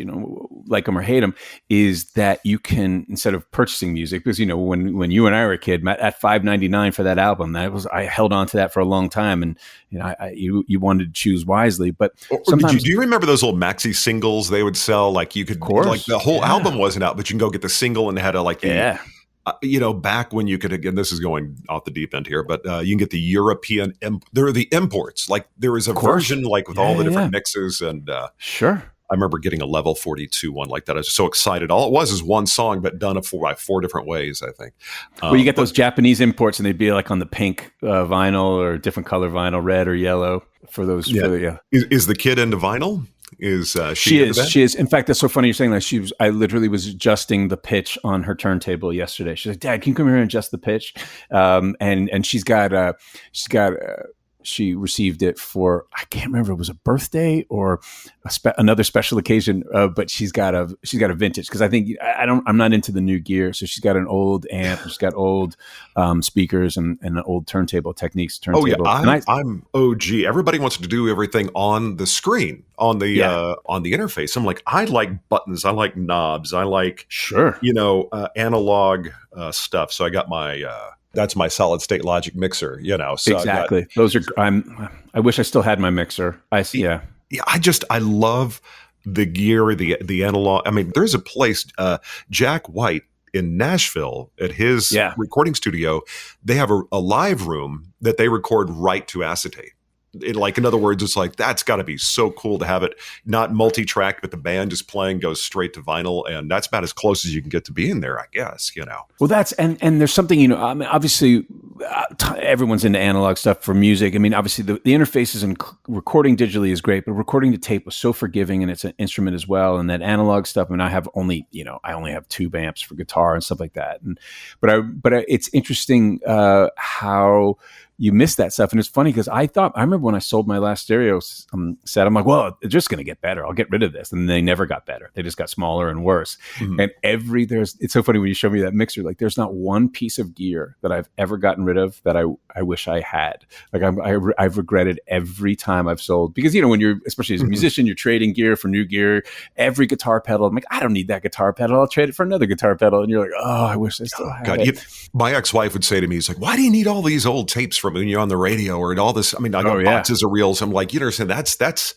like them or hate them, is that you can, instead of purchasing music, because when you and I were a kid, at $5.99 for that album, I held on to that for a long time, and you wanted to choose wisely. But sometimes, do you remember those old maxi singles they would sell? Like you could, like the whole album wasn't out, but you can go get the single and it had back when you could, again, this is going off the deep end here, but you can get the European, there are the imports. Like there is a version like with all the different mixes and sure. I remember getting a level 42 one like that. I was so excited. All it was is one song, but done by four different ways, I think. Well, you get those Japanese imports, and they'd be like on the pink vinyl or different color vinyl, red or yellow for those. Yeah. Is the kid into vinyl? She is. In fact, that's so funny you're saying that. I literally was adjusting the pitch on her turntable yesterday. She's like, "Dad, can you come here and adjust the pitch?" And she received it for, I can't remember, it was a birthday or another special occasion, but she's got a vintage, because I think I'm not into the new gear, so she's got an old amp, she's got old speakers and an old turntable Techniques turntable. Oh yeah, I'm OG. Everybody wants to do everything on the screen, on the interface. I'm like, I like buttons, I like knobs, I like analog stuff. So I got my. That's my solid state Logic mixer, So exactly. Those are. I wish I still had my mixer. Yeah. I love the gear, the analog. I mean, there's a place, Jack White in Nashville, at his recording studio. They have a live room that they record right to acetate. In other words, it's like, that's got to be so cool to have it not multi-tracked, but the band just playing goes straight to vinyl, and that's about as close as you can get to being there, I guess. Well, that's and there's something, I mean, obviously everyone's into analog stuff for music. I mean, obviously the interfaces and recording digitally is great, but recording to tape was so forgiving, and it's an instrument as well. And that analog stuff, I mean, I only have tube amps for guitar and stuff like that. But it's interesting how you miss that stuff. And it's funny because I remember when I sold my last stereo set, I'm like, well, it's just going to get better. I'll get rid of this. And they never got better. They just got smaller and worse. Mm-hmm. And it's so funny when you show me that mixer, like there's not one piece of gear that I've ever gotten rid of that I wish I had. Like I've regretted every time I've sold, because, when you're, especially as a musician, you're trading gear for new gear, every guitar pedal. I'm like, I don't need that guitar pedal. I'll trade it for another guitar pedal. And you're like, oh, I wish I still had it. My ex-wife would say to me, he's like, why do you need all these old tapes from when you're on the radio or all this? I mean, I got boxes of reels. I'm like, you understand, that's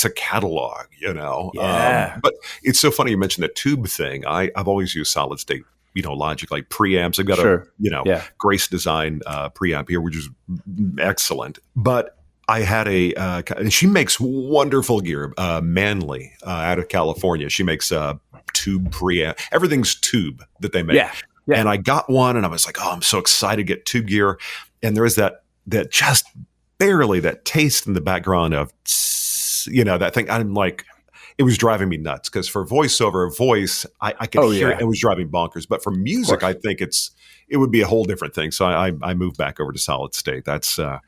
a catalog, Yeah. But it's so funny you mentioned the tube thing. I've always used solid state, Logic, like preamps. I've got a Grace Design preamp here, which is excellent. But I had and she makes wonderful gear, Manly, out of California. She makes tube preamp. Everything's tube that they make. Yeah. Yeah. And I got one, and I was like, oh, I'm so excited to get tube gear. And there is that just barely that taste in the background of, that thing. I'm like, it was driving me nuts, because for voiceover voice, I could hear it. It was driving bonkers. But for music, I think it would be a whole different thing. So I moved back over to solid state. That's I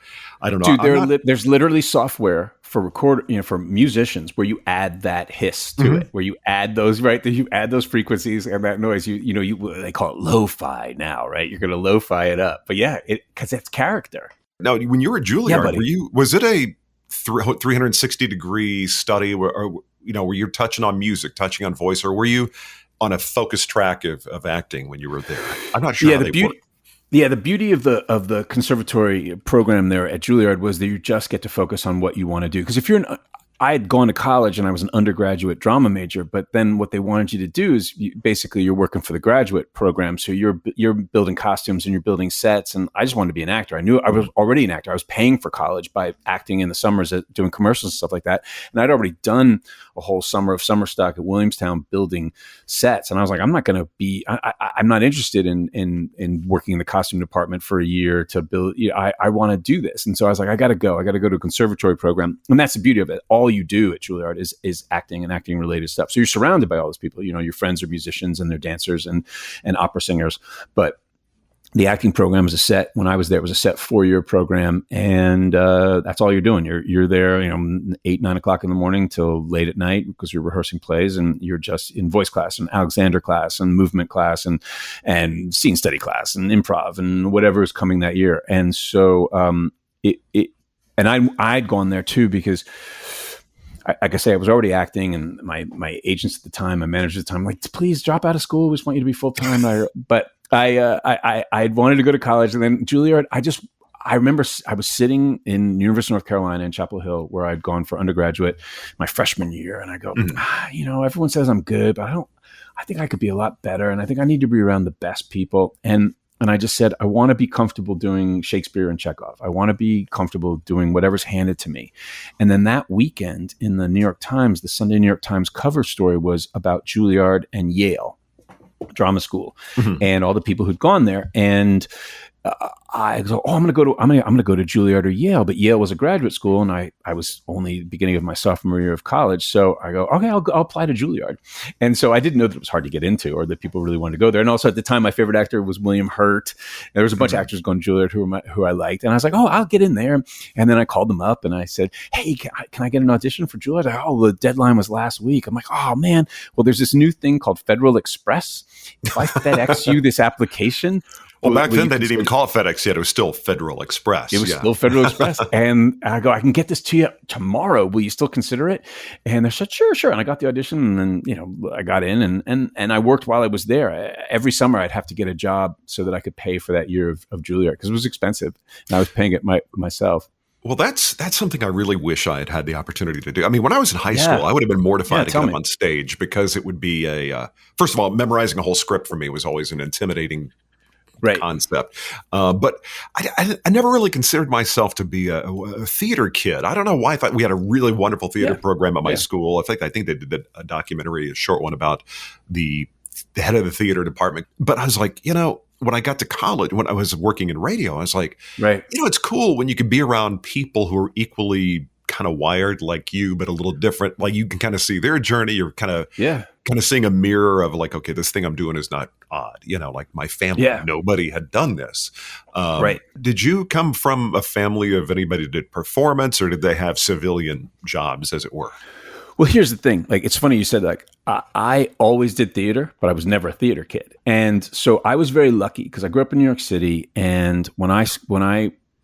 don't know. Dude, there's literally software for for musicians where you add that hiss to it, where you add those you add those frequencies and that noise. They call it lo-fi now, right? You're going to lo-fi it up, but because it's character. Now, when you were at Juilliard, was it a 360 degree study where you touching on music, touching on voice, or were you on a focus track of acting when you were there? I'm not sure how they work. Yeah, the beauty of the conservatory program there at Juilliard was that you just get to focus on what you want to do. Because if I had gone to college and I was an undergraduate drama major, but then what they wanted you to do is you're working for the graduate program. So you're building costumes and you're building sets. And I just wanted to be an actor. I knew I was already an actor. I was paying for college by acting in the summers, doing commercials and stuff like that. And I'd already done a whole summer of summer stock at Williamstown building sets. And I was like, I'm not going to be, I'm not interested in working in the costume department for a year to build. I want to do this. And so I was like, I got to go to a conservatory program. And that's the beauty of it. All you do at Juilliard is acting and acting related stuff. So you're surrounded by all those people. Your friends are musicians and they're dancers and opera singers. But the acting program is when I was there, it was a set 4-year program, and that's all you're doing. You're there, 8, 9 o'clock in the morning till late at night, because you're rehearsing plays, and you're just in voice class and Alexander class and movement class and scene study class and improv and whatever is coming that year. And so I'd gone there too, because like I say, I was already acting, and my agents at the time, my managers at the time, like, please drop out of school. We just want you to be full time. But I wanted to go to college, and then Juilliard. I remember I was sitting in University of North Carolina in Chapel Hill, where I'd gone for undergraduate my freshman year, and I go, everyone says I'm good, but I think I could be a lot better, and I think I need to be around the best people. And And I just said, I want to be comfortable doing Shakespeare and Chekhov. I want to be comfortable doing whatever's handed to me. And then that weekend in the New York Times, the Sunday New York Times cover story was about Juilliard and Yale drama school and all the people who'd gone there. And I go, I'm going to go to Juilliard or Yale, but Yale was a graduate school, and I was only beginning of my sophomore year of college. So I go, okay, I'll apply to Juilliard. And so I didn't know that it was hard to get into, or that people really wanted to go there. And also at the time, my favorite actor was William Hurt. There was a bunch of actors going to Juilliard who I liked, and I was like, oh, I'll get in there. And then I called them up and I said, hey, can I get an audition for Juilliard? Like, oh, the deadline was last week. I'm like, oh man, well, there's this new thing called Federal Express. If I FedEx you this application. Well, back then, they didn't even call it FedEx yet. It was still Federal Express. It was still Federal Express. And I go, I can get this to you tomorrow. Will you still consider it? And they said, sure. And I got the audition, and then, I got in and I worked while I was there. Every summer, I'd have to get a job so that I could pay for that year of Juilliard, because it was expensive. And I was paying it myself. Well, that's something I really wish I had the opportunity to do. I mean, when I was in high school, I would have been mortified to get up on stage, because it would be first of all, memorizing a whole script for me was always an intimidating concept. But I never really considered myself to be a theater kid. I don't know why. I thought we had a really wonderful theater program at my school. I think they did a documentary, a short one about the head of the theater department. But I was like, when I got to college, when I was working in radio, I was like, it's cool when you can be around people who are equally kind of wired like you, but a little different. Like, you can kind of see their journey. You're kind of seeing a mirror of like, okay, this thing I'm doing is not odd. Like my family, nobody had done this. Did you come from a family of anybody that did performance, or did they have civilian jobs, as it were? Well, here's the thing. Like, it's funny you said, like, I always did theater, but I was never a theater kid. And so I was very lucky, because I grew up in New York City. And when I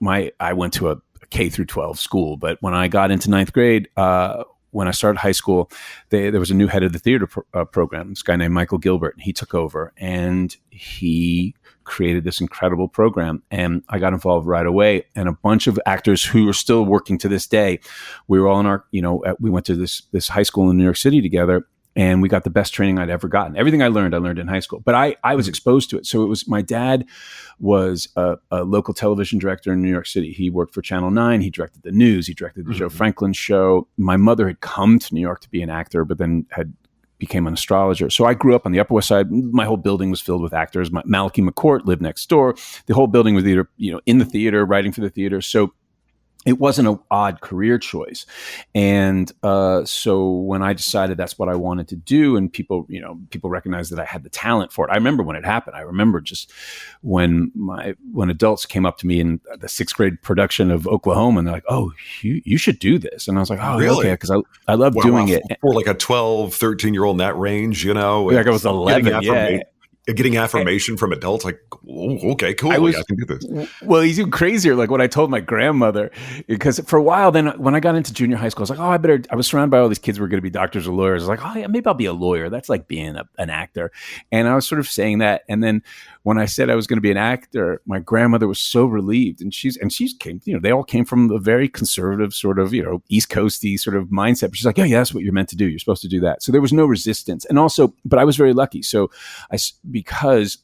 went to a K through 12 school, but when I got into ninth grade, when I started high school, there was a new head of the theater program, this guy named Michael Gilbert, and he took over, and he created this incredible program, and I got involved right away. And a bunch of actors who are still working to this day, we were all in our, we went to this high school in New York City together, and we got the best training I'd ever gotten. Everything I learned in high school, but I was exposed to it. So my dad was a local television director in New York City. He worked for Channel 9. He directed the news. He directed the Joe Franklin show. My mother had come to New York to be an actor, but then became an astrologer. So I grew up on the Upper West Side. My whole building was filled with actors. Malachi McCourt lived next door. The whole building was either, in the theater, writing for the theater. So it wasn't an odd career choice. And so when I decided that's what I wanted to do, and people recognized that I had the talent for it. I remember when it happened. I remember just when adults came up to me in the 6th grade production of Oklahoma, and they're like, oh, you should do this. And I was like, oh, really? Okay, because I love doing it. For like a 12, 13-year-old in that range, Like I was 11, getting affirmation from adults, like, oh, okay, cool. I can do this. Well, he's even crazier. Like when I told my grandmother, because for a while then, when I got into junior high school, I was like, I was surrounded by all these kids who were going to be doctors or lawyers. I was like, oh yeah, maybe I'll be a lawyer. That's like being an actor. And I was sort of saying that. And then when I said I was going to be an actor, my grandmother was so relieved. And she's came, they all came from a very conservative sort of, East Coasty sort of mindset. But she's like, yeah, that's what you're meant to do. You're supposed to do that. So there was no resistance. And also, but I was very lucky. So because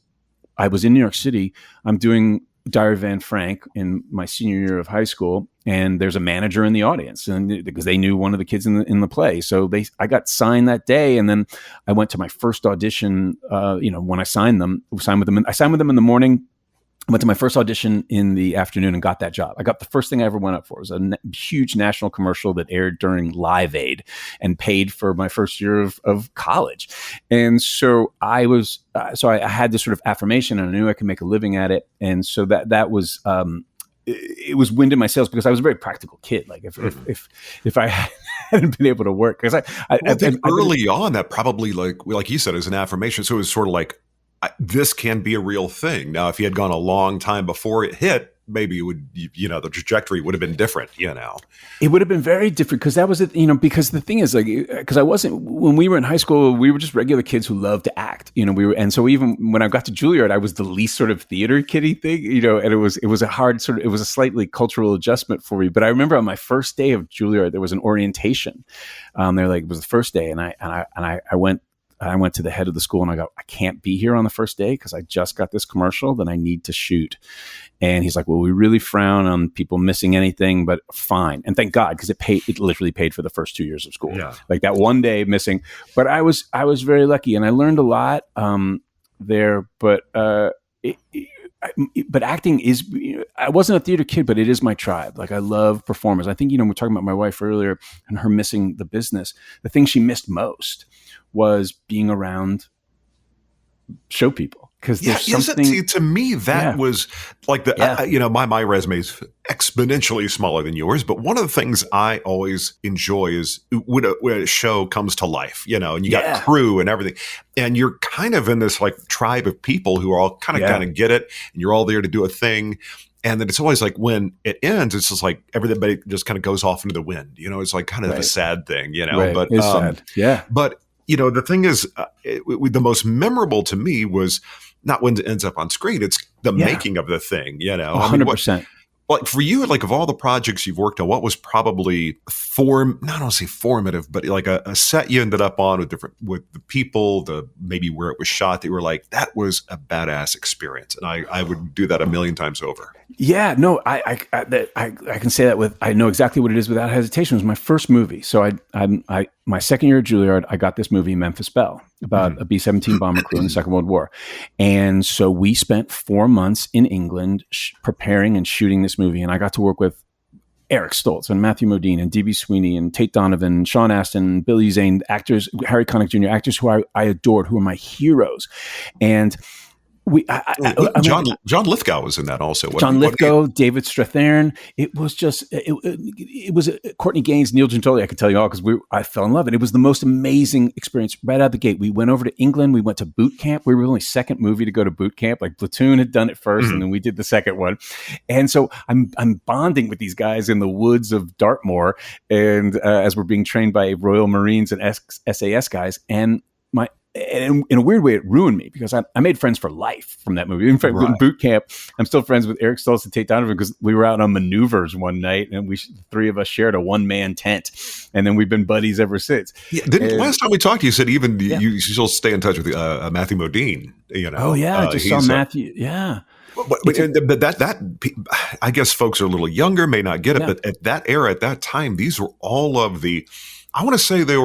I was in New York City, I'm doing Diary of Anne Frank in my senior year of high school, and there's a manager in the audience, and because they knew one of the kids in the play, so I got signed that day, and then I went to my first audition. When I signed with them. I signed with them in the morning. I went to my first audition in the afternoon and got that job. I got the first thing I ever went up for. It was a huge national commercial that aired during Live Aid and paid for my first year of college. And so I had this sort of affirmation, and I knew I could make a living at it. And so that was, it was wind in my sails, because I was a very practical kid. Like if I hadn't been able to work, because I think early on that probably like you said, is an affirmation. So it was sort of like, this can be a real thing. Now, if he had gone a long time before it hit, maybe it would, the trajectory would have been different, It would have been very different, because that was it, because the thing is, like, because when we were in high school, we were just regular kids who loved to act, and so even when I got to Juilliard, I was the least sort of theater kiddie thing, and it was a hard it was a slightly cultural adjustment for me. But I remember on my first day of Juilliard, there was an orientation. They're like, it was the first day, and I went. I went to the head of the school and I go, I can't be here on the first day because I just got this commercial that I need to shoot. And he's like, well, we really frown on people missing anything, but fine. And thank God, because it literally paid for the first 2 years of school. Yeah. Like that one day missing. But I was very lucky, and I learned a lot there. But acting is, I wasn't a theater kid, but it is my tribe. Like I love performers. I think, we're talking about my wife earlier and her missing the business. The thing she missed most was being around show people. Because there's something to me that was like my resume is exponentially smaller than yours, but one of the things I always enjoy is when a show comes to life, and you got crew and everything, and you're kind of in this like tribe of people who are all kind of get it, and you're all there to do a thing. And then it's always like when it ends, it's just like everybody just kind of goes off into the wind. It's like kind of a sad thing, Right. But it's sad. Yeah. But the thing is, the most memorable to me was not when it ends up on screen. It's the making of the thing, 100%. Like for you, like of all the projects you've worked on, what was probably not want to say formative, but like a set you ended up on with the people, maybe where it was shot that you were like, that was a badass experience. And I would do that a million times over. Yeah, no, I can say that I know exactly what it is without hesitation. It was my first movie. So my second year at Juilliard, I got this movie, Memphis Belle, about a B-17 bomber crew in the Second World War. And so we spent 4 months in England preparing and shooting this movie. And I got to work with Eric Stoltz and Matthew Modine and D.B. Sweeney and Tate Donovan, Sean Astin, Billy Zane, actors, Harry Connick Jr., actors who I adored, who were my heroes. And John Lithgow was in that also. John Lithgow, David Strathairn. It was just it was Courtney Gaines, Neil Gentili. I could tell you all because I fell in love, and it was the most amazing experience right out of the gate. We went over to England. We went to boot camp. We were the only second movie to go to boot camp. Like Platoon had done it first, and then we did the second one. And so I'm bonding with these guys in the woods of Dartmoor, and as we're being trained by Royal Marines and SAS guys, and in a weird way, it ruined me because I made friends for life from that movie. In fact, in boot camp, I'm still friends with Eric Stoltz and Tate Donovan because we were out on maneuvers one night and the three of us shared a one-man tent. And then we've been buddies ever since. Yeah, last time we talked, you said even you still stay in touch with Matthew Modine. Oh, yeah. I just saw Matthew. Yeah. But that I guess folks are a little younger, may not get it. But at that era, at that time, these were all of I want to say they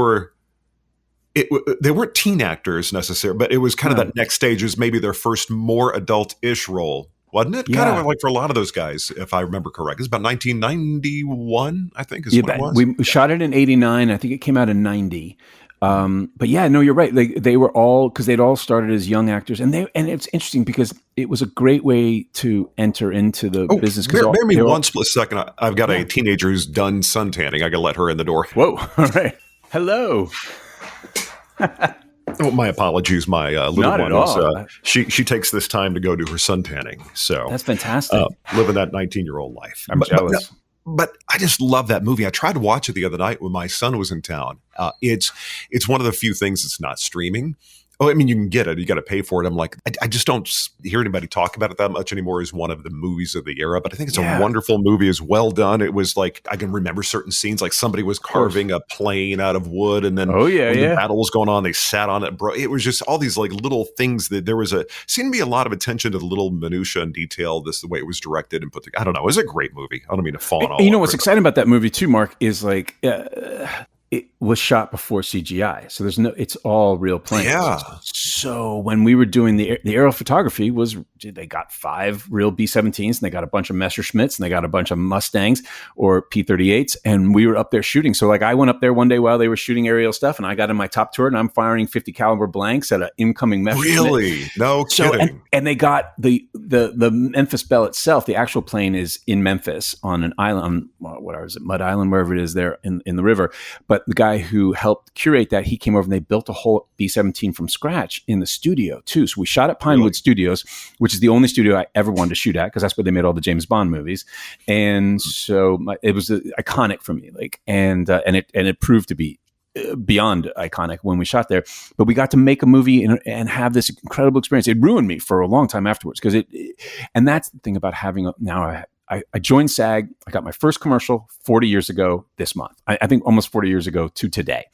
weren't teen actors necessarily, but it was kind of that next stage is maybe their first more adult-ish role, wasn't it? Yeah. Kind of like for a lot of those guys, if I remember correct. It's about 1991, I think is what it was. We shot it in 89. I think it came out in 90. But yeah, no, you're right. They were all, because they'd all started as young actors, and it's interesting because it was a great way to enter into the business. Bear me one split second. I've got a teenager who's done suntanning. I got to let her in the door. Whoa! All right. Hello. Oh, my apologies. My little one is, she takes this time to go do her suntanning. So that's fantastic. Living that 19-year-old life. I'm jealous. But I just love that movie. I tried to watch it the other night when my son was in town. It's one of the few things that's not streaming. Oh, I mean, you can get it. You got to pay for it. I'm like, I just don't hear anybody talk about it that much anymore as one of the movies of the era. But I think it's a wonderful movie. It's well done. It was like, I can remember certain scenes, like somebody was carving a plane out of wood. And then when the battle was going on, they sat on it. Bro, it was just all these like little things that there was seemed to be a lot of attention to the little minutia and detail. This the way it was directed and put together. I don't know. It was a great movie. I don't mean to fawn all over what's exciting about that movie too, Mark, is like, it was shot before CGI, so it's all real planes. Yeah. So when we were doing the aerial photography, they got 5 real B-17s, and they got a bunch of Messerschmitts, and they got a bunch of Mustangs or P-38s, and we were up there shooting. So like I went up there one day while they were shooting aerial stuff, and I got in my top turret, and I'm firing 50 caliber blanks at an incoming Messerschmitt. Really? No kidding. And they got the Memphis Belle itself. The actual plane is in Memphis on an island, whatever is it, Mud Island, wherever it is there in the river. But the guy who helped curate that, he came over and they built a whole B-17 from scratch in the studio too. So we shot at Pinewood Studios, which is the only studio I ever wanted to shoot at because that's where they made all the James Bond movies. And so it was iconic for me. And it proved to be beyond iconic when we shot there. But we got to make a movie and have this incredible experience. It ruined me for a long time afterwards because and that's the thing about having I joined SAG. I got my first commercial 40 years ago this month. I think almost 40 years ago to today.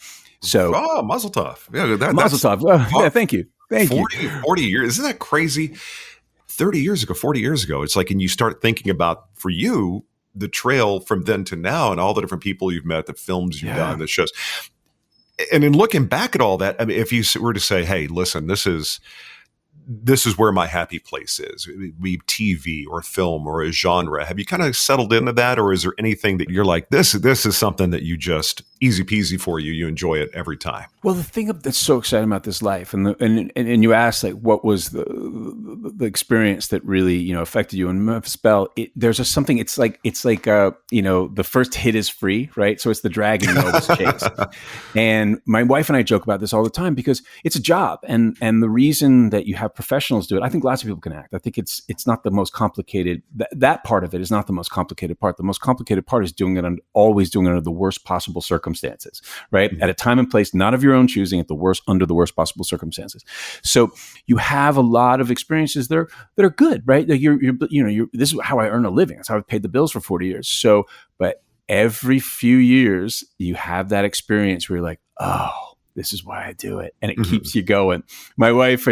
So, Mazel tov. Yeah, Mazel tov. Well, yeah, thank you. 40 years. Isn't that crazy? 30 years ago, 40 years ago. It's like, and you start thinking about, for you, the trail from then to now and all the different people you've met, the films you've done, the shows. And in looking back at all that, I mean, if you were to say, hey, listen, this is where my happy place is, be TV or film or a genre. Have you kind of settled into that? Or is there anything that you're like, this is something that you just easy peasy for you. You enjoy it every time. Well, the thing that's so exciting about this life, and you asked like, what was the experience that really affected you in Memphis Belle? There's something. It's like the first hit is free, right? So it's the dragon you always chase. And my wife and I joke about this all the time because it's a job, and the reason that you have professionals do it, I think lots of people can act. I think it's not the most complicated. That part of it is not the most complicated part. The most complicated part is always doing it under the worst possible circumstances, right? Mm-hmm. At a time and place, not of your own choosing, under the worst possible circumstances. So you have a lot of experiences that are good, right? Like this is how I earn a living. That's how I've paid the bills for 40 years. So, but every few years you have that experience where you're like, oh, this is why I do it. And it keeps you going. My wife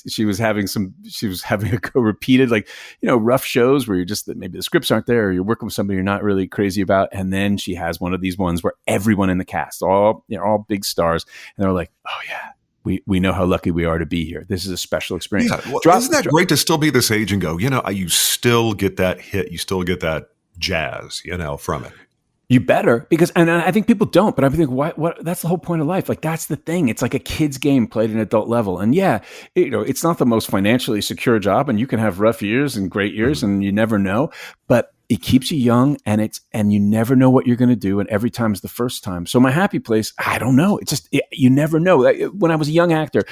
she was having a repeated, rough shows where you're just, maybe the scripts aren't there or you're working with somebody you're not really crazy about. And then she has one of these ones where everyone in the cast, all big stars. And they're like, oh yeah, we know how lucky we are to be here. This is a special experience. Yeah, well, isn't that great to still be this age and go, you still get that hit. You still get that jazz, from it. You better, because, and I think people don't, but I think what that's the whole point of life. Like, that's the thing. It's like a kid's game played at an adult level. And yeah, it's not the most financially secure job, and you can have rough years and great years and you never know, but it keeps you young, and you never know what you're going to do. And every time is the first time. So my happy place, I don't know. You never know. When I was a young actor,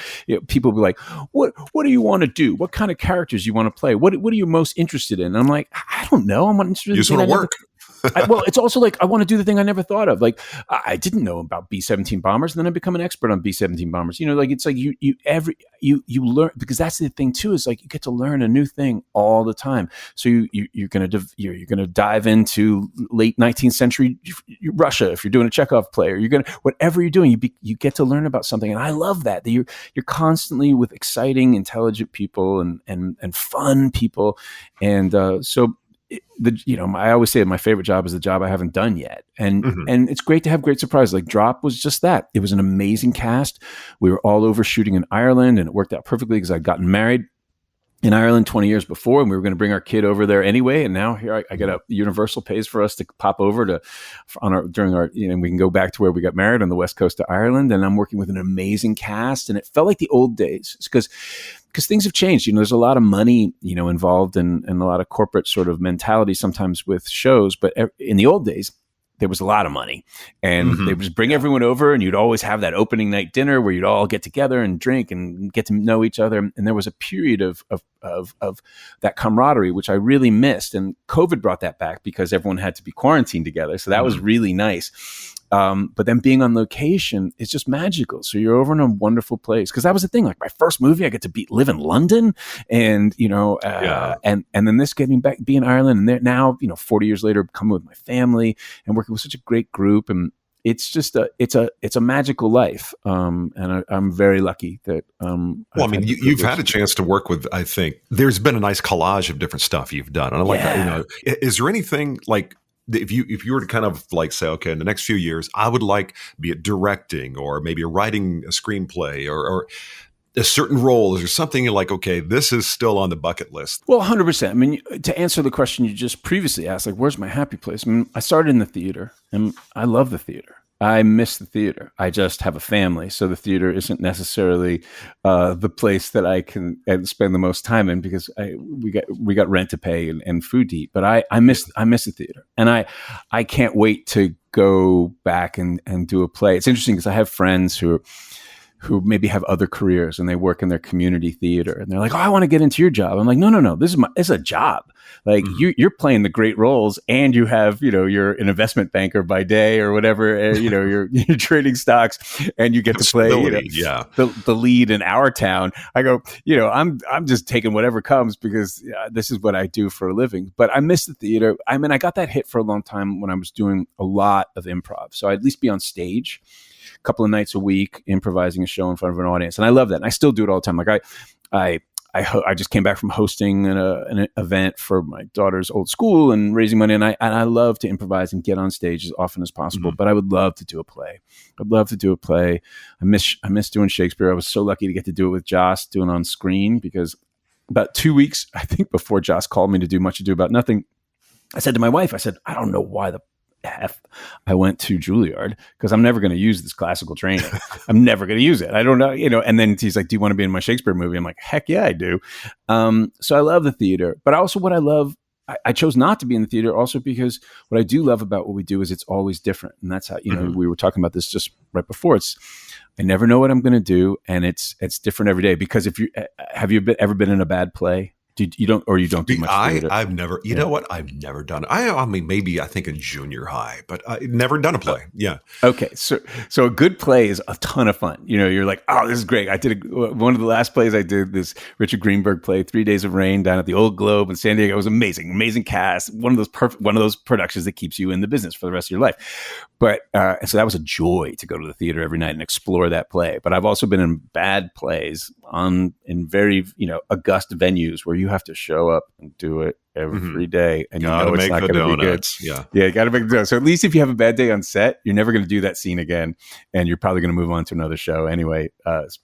people would be like, what do you want to do? What kind of characters you want to play? What are you most interested in? And I'm like, I don't know. I'm interested in. You just want to work. Well, it's also like, I want to do the thing I never thought of. Like, I didn't know about B-17 bombers, and then I become an expert on B-17 bombers. It's like you learn, because that's the thing too, is like you get to learn a new thing all the time. So you're going to dive into late 19th century Russia if you're doing a Chekhov play, or whatever you're doing, you get to learn about something. And I love that you're constantly with exciting, intelligent people and fun people. And so I always say that my favorite job is the job I haven't done yet. And it's great to have great surprises. Like Drop was just that. It was an amazing cast. We were all over shooting in Ireland, and it worked out perfectly because I'd gotten married in Ireland 20 years before, and we were going to bring our kid over there anyway. And now here I got Universal pays for us to pop over during our, and we can go back to where we got married on the west coast of Ireland. And I'm working with an amazing cast, and it felt like the old days because things have changed. There's a lot of money, involved and a lot of corporate sort of mentality sometimes with shows. But in the old days, there was a lot of money, and they would just bring everyone over, and you'd always have that opening night dinner where you'd all get together and drink and get to know each other. And there was a period of that camaraderie, which I really missed. And COVID brought that back because everyone had to be quarantined together. So that was really nice. But then being on location, it's just magical. So you're over in a wonderful place. Because that was the thing. Like my first movie, I get to live in London, and and then this getting back, be in Ireland, and there now 40 years later, coming with my family and working with such a great group, and it's just it's a magical life. And I'm very lucky that. You've had a chance to work with. I think there's been a nice collage of different stuff you've done, and I like that. Is there anything like? If you were to kind of like say, okay, in the next few years, I would like, be it directing or maybe writing a screenplay or a certain role, or something you're like, okay, this is still on the bucket list. Well, 100%. I mean, to answer the question you just previously asked, like, where's my happy place? I started in the theater, and I love the theater. I miss the theater. I just have a family, so the theater isn't necessarily the place that I can spend the most time in, because we got rent to pay and food to eat. But I miss the theater, and I can't wait to go back and do a play. It's interesting because I have friends who maybe have other careers and they work in their community theater, and they're like, oh, I want to get into your job. I'm like, no, this is a job. Like you're playing the great roles, and you have, you're an investment banker by day or whatever, you're trading stocks, and you get to play, the lead in our town. I go, I'm just taking whatever comes because this is what I do for a living. But I miss the theater. I mean, I got that hit for a long time when I was doing a lot of improv. So I'd at least be on stage. couple of nights a week, improvising a show in front of an audience. And I love that. And I still do it all the time. Like I just came back from hosting an event for my daughter's old school and raising money. And I love to improvise and get on stage as often as possible, but I would love to do a play. I'd love to do a play. I miss doing Shakespeare. I was so lucky to get to do it with Joss, doing on screen, because about 2 weeks, I think, before Joss called me to do Much Ado About Nothing, I said to my wife, I don't know why the F I went to Juilliard, because I'm never going to use this classical training. I'm never going to use it. I don't know, and then he's like, do you want to be in my Shakespeare movie? I'm like, heck yeah, I do. So I love the theater, but also what I love, I chose not to be in the theater also because what I do love about what we do is it's always different. And that's how, we were talking about this just right before. I never know what I'm going to do. And it's different every day, because have you ever been in a bad play? You don't do much theater? I've never, you know what? I've never done it. I mean, maybe I think in junior high, but I've never done a play. Yeah. Okay. So a good play is a ton of fun. You're like, oh, this is great. I did one of the last plays I did, this Richard Greenberg play, 3 Days of Rain, down at the Old Globe in San Diego. It was amazing cast. One of those productions that keeps you in the business for the rest of your life. But and so that was a joy to go to the theater every night and explore that play. But I've also been in bad plays in very august venues where you have to show up and do it every day, and it's not going to be good. Yeah, you got to make the donuts. So at least if you have a bad day on set, you're never going to do that scene again, and you're probably going to move on to another show anyway.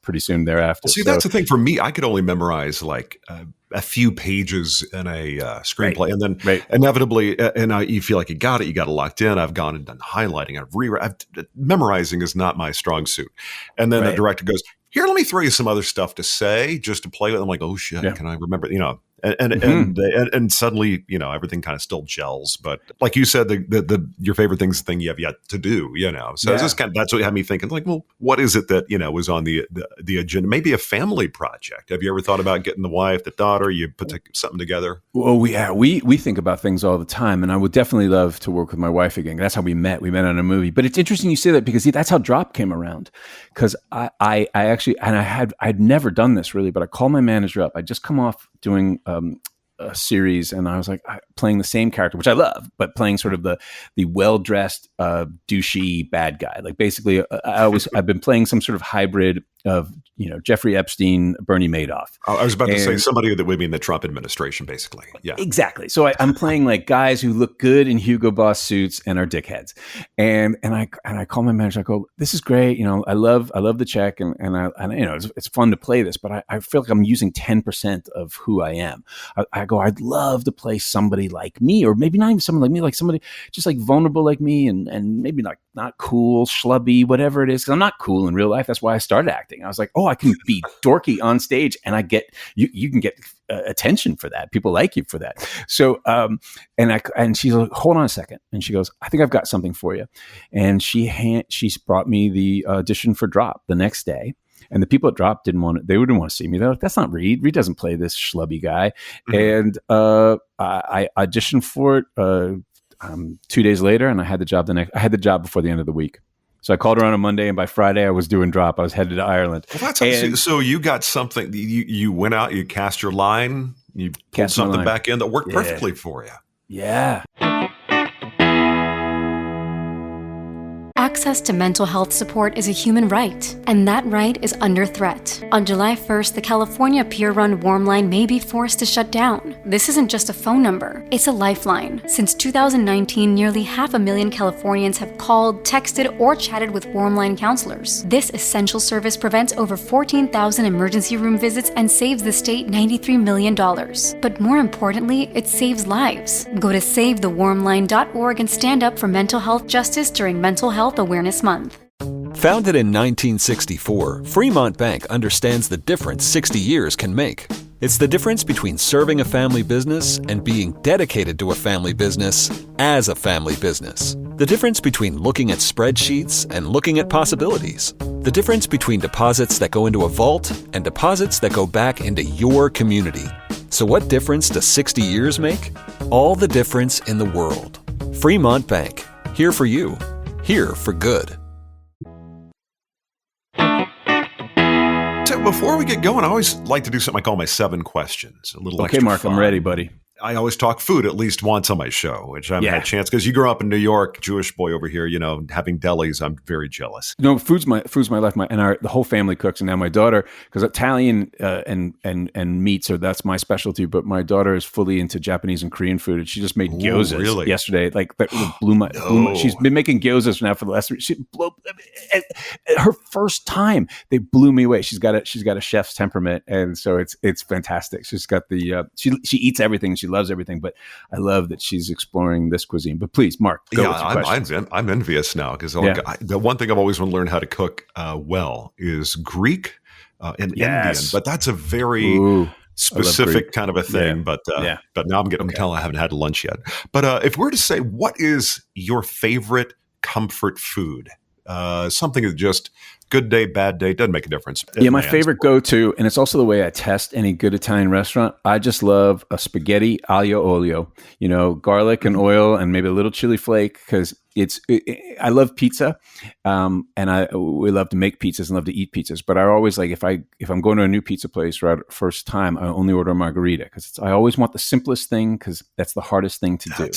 Pretty soon thereafter. Well, see, that's the thing for me. I could only memorize like a few pages in a screenplay, and then inevitably, you feel like you got it locked in. I've gone and done highlighting. Memorizing is not my strong suit. And then the director goes, "Here, let me throw you some other stuff to say, just to play with." I'm like, "Oh shit, can I remember?" And suddenly, everything kind of still gels. But like you said, your favorite thing you have yet to do. So it's just that's what had me thinking. Like, well, what is it that was on the agenda? Maybe a family project. Have you ever thought about getting the wife, the daughter? You put something together? Well, we think about things all the time, and I would definitely love to work with my wife again. That's how we met. We met on a movie. But it's interesting you say that, because that's how Drop came around. Because I actually, and I'd never done this really, but I called my manager up. I'd just come off doing a series, and I was like playing the same character, which I love, but playing sort of the well-dressed douchey bad guy. Like basically, I've been playing some sort of hybrid of Jeffrey Epstein, Bernie Madoff. I was about to say somebody that would be in the Trump administration, basically. Yeah, exactly. So I'm playing like guys who look good in Hugo Boss suits and are dickheads. And I call my manager. I go, "This is great. I love the check, and it's fun to play this, but I feel like I'm using 10% of who I am." I go, "I'd love to play somebody like me, or maybe not even someone like me, like somebody just like vulnerable like me, and maybe not cool, schlubby, whatever it is. Because I'm not cool in real life. That's why I started acting. I was like, oh, I can be dorky on stage, and I get you can get attention for that. People like you for that." So and she's like, "Hold on a second," and she goes, "I think I've got something for you." And she's brought me the audition for Drop the next day. And the people at Drop didn't want to see me. They're like, "That's not Reed. Reed doesn't play this schlubby guy." And I auditioned for it 2 days later, and I had the job before the end of the week. So I called her on a Monday, and by Friday I was doing Drop. I was headed to Ireland. Well, so you got something. You went out, you cast your line, you pulled something back in that worked perfectly for you. Yeah. Access to mental health support is a human right, and that right is under threat. On July 1st, the California peer-run Warm Line may be forced to shut down. This isn't just a phone number, it's a lifeline. Since 2019, nearly 500,000 Californians have called, texted, or chatted with Warm Line counselors. This essential service prevents over 14,000 emergency room visits and saves the state $93 million. But more importantly, it saves lives. Go to savethewarmline.org and stand up for mental health justice during Mental Health Awareness Month. Founded in 1964, Fremont Bank understands the difference 60 years can make. It's the difference between serving a family business and being dedicated to a family business as a family business. The difference between looking at spreadsheets and looking at possibilities. The difference between deposits that go into a vault and deposits that go back into your community. So what difference does 60 years make? All the difference in the world. Fremont Bank. Here for you. Here for good. So before we get going, I always like to do something I call my 7 questions. A little okay, extra Mark, fun. I'm ready, buddy. I always talk food at least once on my show, which I haven't had a chance because you grew up in New York, Jewish boy over here, having delis. I'm very jealous. No, food's my life. The whole family cooks, and now my daughter, because Italian and meats, so that's my specialty. But my daughter is fully into Japanese and Korean food, and she just made gyozas yesterday. Like that blew my. She's been making gyozas now for the last 3. Her first time, they blew me away. She's got a chef's temperament, and so it's fantastic. She's got the she eats everything. She loves everything, but I love that she's exploring this cuisine. But please, Mark, go with your question. I'm envious now because the one thing I've always wanted to learn how to cook well is Greek and Indian, but that's a very specific kind of a thing. But now I'm telling I haven't had lunch yet. But if we're to say, what is your favorite comfort food? Something that just good day, bad day, doesn't make a difference. My favorite go-to, and it's also the way I test any good Italian restaurant. I just love a spaghetti aglio olio, garlic and oil and maybe a little chili flake because I love pizza, and we love to make pizzas and love to eat pizzas. But I always like if I'm going to a new pizza place first time, I only order a margherita because I always want the simplest thing because that's the hardest thing to do.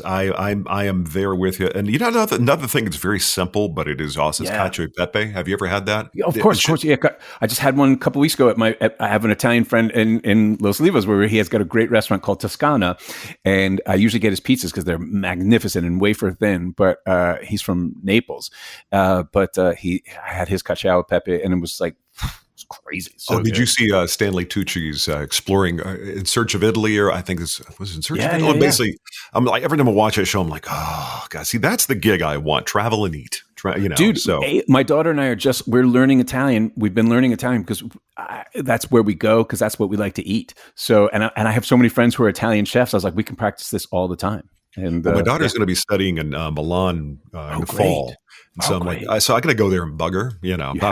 I am there with you. And another thing that's very simple, but it is awesome. Is cacio e pepe. Have you ever had that? Yeah, of course. Yeah, I just had one a couple weeks ago I have an Italian friend in Los Olivos where he has got a great restaurant called Toscana, and I usually get his pizzas because they're magnificent and wafer thin. But he's from Naples. But he had his cacio e pepe, and it was like it's crazy. So did you see Stanley Tucci's exploring In Search of Italy, or I think this was In Search of Italy? Basically, I'm like every time I watch that show, I'm like, oh god, see, that's the gig I want: travel and eat. Dude, my daughter and I we're learning Italian. We've been learning Italian because that's where we go because that's what we like to eat. So, and I have so many friends who are Italian chefs. I was like, we can practice this all the time. And my daughter's going to be studying in Milan in the fall. So I'm like, so I got to go there and bug her,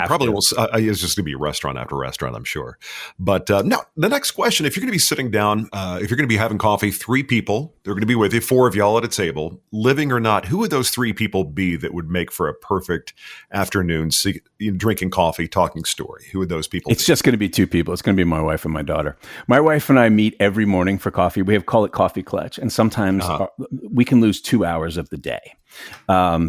probably won't. It's just going to be restaurant after restaurant, I'm sure. But now the next question, if you're going to be sitting down, if you're going to be having coffee, 3 people, they're going to be with you, 4 of y'all at a table, living or not, who would those 3 people be that would make for a perfect afternoon, drinking coffee, talking story? Who would those people be? It's just going to be 2 people. It's going to be my wife and my daughter. My wife and I meet every morning for coffee. We call it coffee clutch. And sometimes we can lose 2 hours of the day.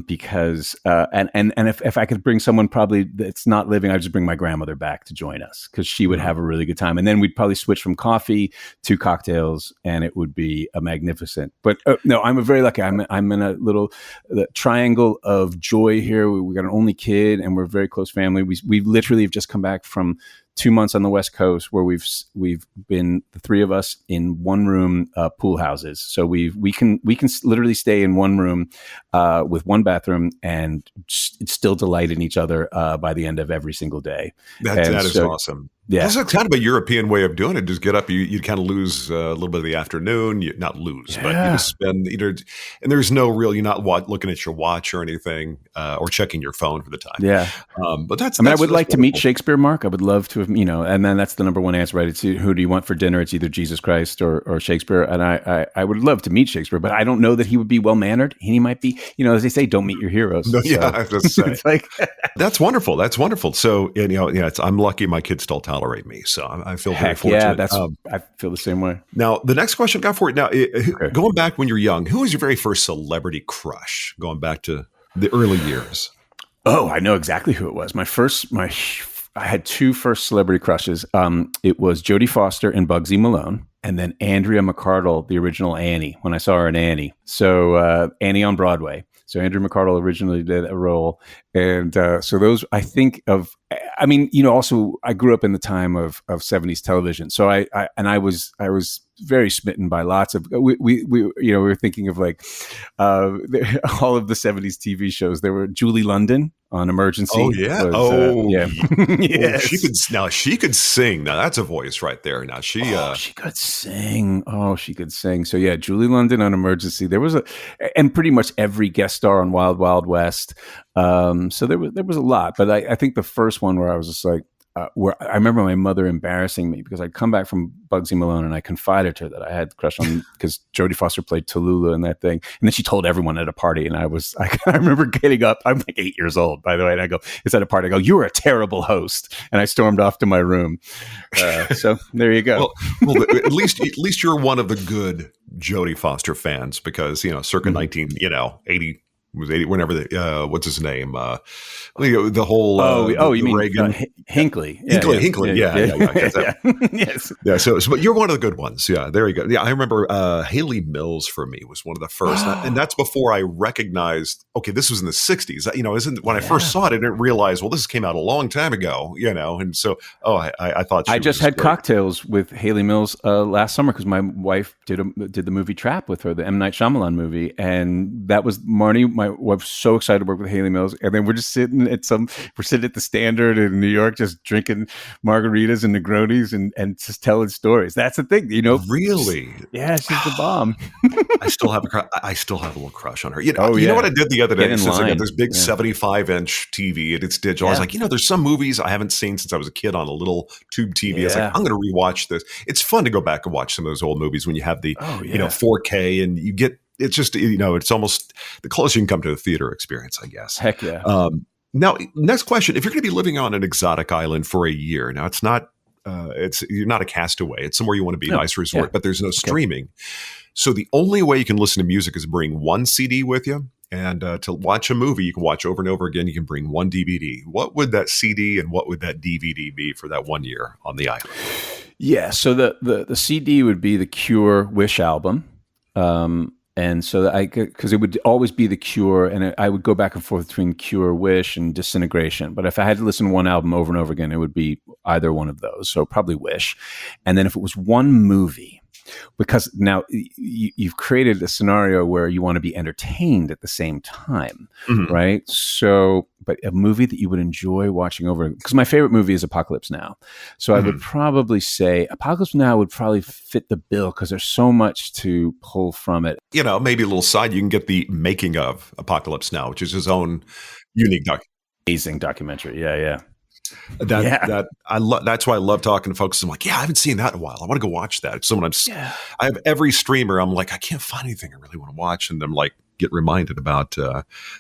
Because if I could bring someone probably that's not living, I'd just bring my grandmother back to join us because she would have a really good time. And then we'd probably switch from coffee to cocktails, and it would be a magnificent. But no, I'm very lucky. I'm in a little triangle of joy here. We got an only kid, and we're a very close family. We literally have just come back from 2 months on the West Coast where we've been the 3 of us in one room pool houses. So we can literally stay in one room with one bathroom and still delight in each other by the end of every single day. That is awesome. Yeah. This is kind of a European way of doing it. Just get up, you kind of lose a little bit of the afternoon. Not lose, but you just spend and there's no real, you're not looking at your watch or anything, or checking your phone for the time. Yeah. But I would like to meet Shakespeare, Mark. I would love to have, and then that's the number one answer, right? It's who do you want for dinner? It's either Jesus Christ or Shakespeare. And I would love to meet Shakespeare, but I don't know that he would be well-mannered. He might be, as they say, don't meet your heroes. No, yeah, I have to say. It's like, that's wonderful. That's wonderful. So, I'm lucky my kids still tolerate me. So I feel very fortunate. Yeah, I feel the same way. Now, the next question I got for you. Now, going back when you're young, who was your very first celebrity crush going back to the early years? Oh, I know exactly who it was. I had 2 first celebrity crushes. It was Jodie Foster and Bugsy Malone, and then Andrea McArdle, the original Annie, when I saw her in Annie. So Annie on Broadway. So Andrea McArdle originally did a role. And so those, I think of, also I grew up in the time of 70s television. So I was very smitten by lots of, we were thinking of like all of the 70s TV shows. There were Julie London on Emergency. Oh yeah. Yes. She could sing. Now that's a voice right there. Now she could sing. Oh, she could sing. So yeah, Julie London on Emergency. There was and pretty much every guest star on Wild Wild West. So there was a lot, but I think the first one where I was just like, where I remember my mother embarrassing me because I'd come back from Bugsy Malone and I confided to her that I had a crush on because Jodie Foster played Tallulah in that thing, and then she told everyone at a party, and I remember getting up. I'm like 8 years old, by the way, and I go, it's at a party. I go, you were a terrible host, and I stormed off to my room. So there you go. Well, at least you're one of the good Jodie Foster fans because circa 1980. Was 80 whenever what's his name? The whole you mean Reagan Hinckley? Hinckley. Yeah. Yes. Yeah. So, but you're one of the good ones. Yeah. There you go. Yeah. I remember Haley Mills for me was one of the first, and that's before I recognized. Okay, this was in the '60s. When I first saw it, I didn't realize. Well, this came out a long time ago. And so I thought I just had cocktails with Haley Mills last summer because my wife did the movie Trap with her, the M. Night Shyamalan movie, and that was Marnie. My wife was so excited to work with Haley Mills, and then we're sitting at the Standard in New York, just drinking margaritas and Negronis and just telling stories. That's the thing, Really? Yeah, she's the bomb. I still have a little crush on her. You know what I did the other day? Since I got this big 75-inch TV and it's digital, I was like, there's some movies I haven't seen since I was a kid on a little tube TV. I was like, I'm going to rewatch this. It's fun to go back and watch some of those old movies when you have the 4K and you get. It's just, it's almost the closest you can come to a theater experience, I guess. Heck yeah. Now, next question. If you're going to be living on an exotic island for a year, now it's not, you're not a castaway. It's somewhere you want to be, nice resort, but there's no streaming. So the only way you can listen to music is bring one CD with you. And to watch a movie, you can watch over and over again. You can bring one DVD. What would that CD and what would that DVD be for that 1 year on the island? Yeah. So the CD would be the Cure Wish album. And so because it would always be the Cure, and I would go back and forth between Cure, Wish, and Disintegration. But if I had to listen to one album over and over again, it would be either one of those. So probably Wish. And then if it was one movie, because now you've created a scenario where you want to be entertained at the same time, right? So, but a movie that you would enjoy watching over, because my favorite movie is Apocalypse Now. So I would probably say Apocalypse Now would probably fit the bill because there's so much to pull from it. Maybe a little side, you can get the making of Apocalypse Now, which is his own unique amazing documentary. Yeah. That's why I love talking to folks. I'm like, I haven't seen that in a while. I want to go watch that. I have every streamer. I'm like, I can't find anything I really want to watch, and I'm like, get reminded about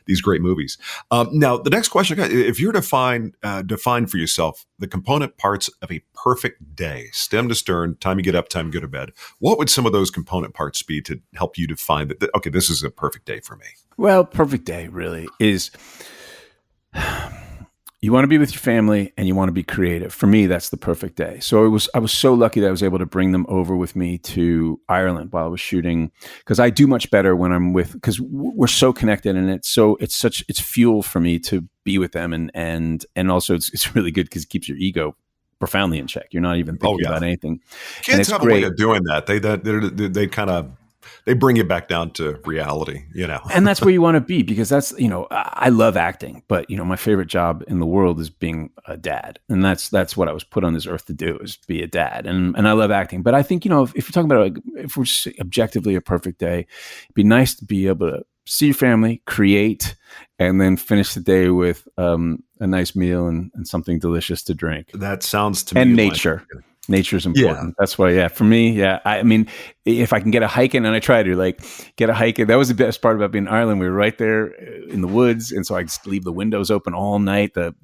these great movies. Now, the next question, if you're to define for yourself the component parts of a perfect day, stem to stern, time you get up, time you go to bed, what would some of those component parts be to help you define that? Okay, this is a perfect day for me. Well, perfect day really is. You want to be with your family and you want to be creative. For me, that's the perfect day. So I was so lucky that I was able to bring them over with me to Ireland while I was shooting, because I do much better when I'm because we're so connected, and it's fuel for me to be with them, and also it's really good because it keeps your ego profoundly in check. You're not even thinking about anything. Kids have a way of doing that. They kind of. They bring you back down to reality, And that's where you want to be, because that's, I love acting, but, my favorite job in the world is being a dad. And that's what I was put on this earth to do, is be a dad. And I love acting. But I think, if you're talking about, if we're just objectively a perfect day, it'd be nice to be able to see your family, create, and then finish the day with a nice meal and something delicious to drink. That sounds to me and nature. Nature's important. Yeah. That's why, for me, I mean, if I can get a hike in, and I try to get a hike in, that was the best part about being in Ireland. We were right there in the woods, and so I just leave the windows open all night, the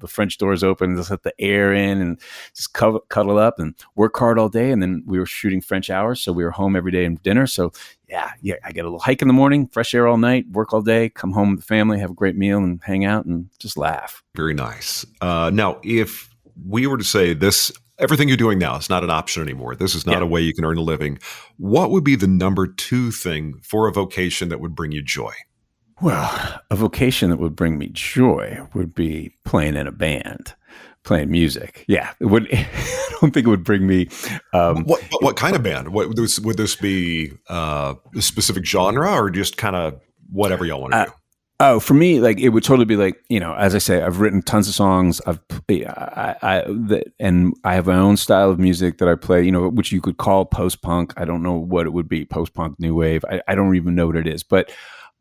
French doors open, and just let the air in, and just cuddle up and work hard all day. And then we were shooting French hours, so we were home every day and dinner. So I get a little hike in the morning, fresh air all night, work all day, come home with the family, have a great meal, and hang out and just laugh. Very nice. Now, if we were to say this. Everything you're doing now is not an option anymore. This is not a way you can earn a living. What would be the number 2 thing for a vocation that would bring you joy? Well, a vocation that would bring me joy would be playing in a band, playing music. Yeah, it would. I don't think it would bring me. What kind of band? Would this be a specific genre, or just kind of whatever y'all want to do? Oh, for me, it would totally be as I say, I've written tons of songs. And I have my own style of music that I play, which you could call post-punk. I don't know what it would be, post-punk, new wave. I don't even know what it is, but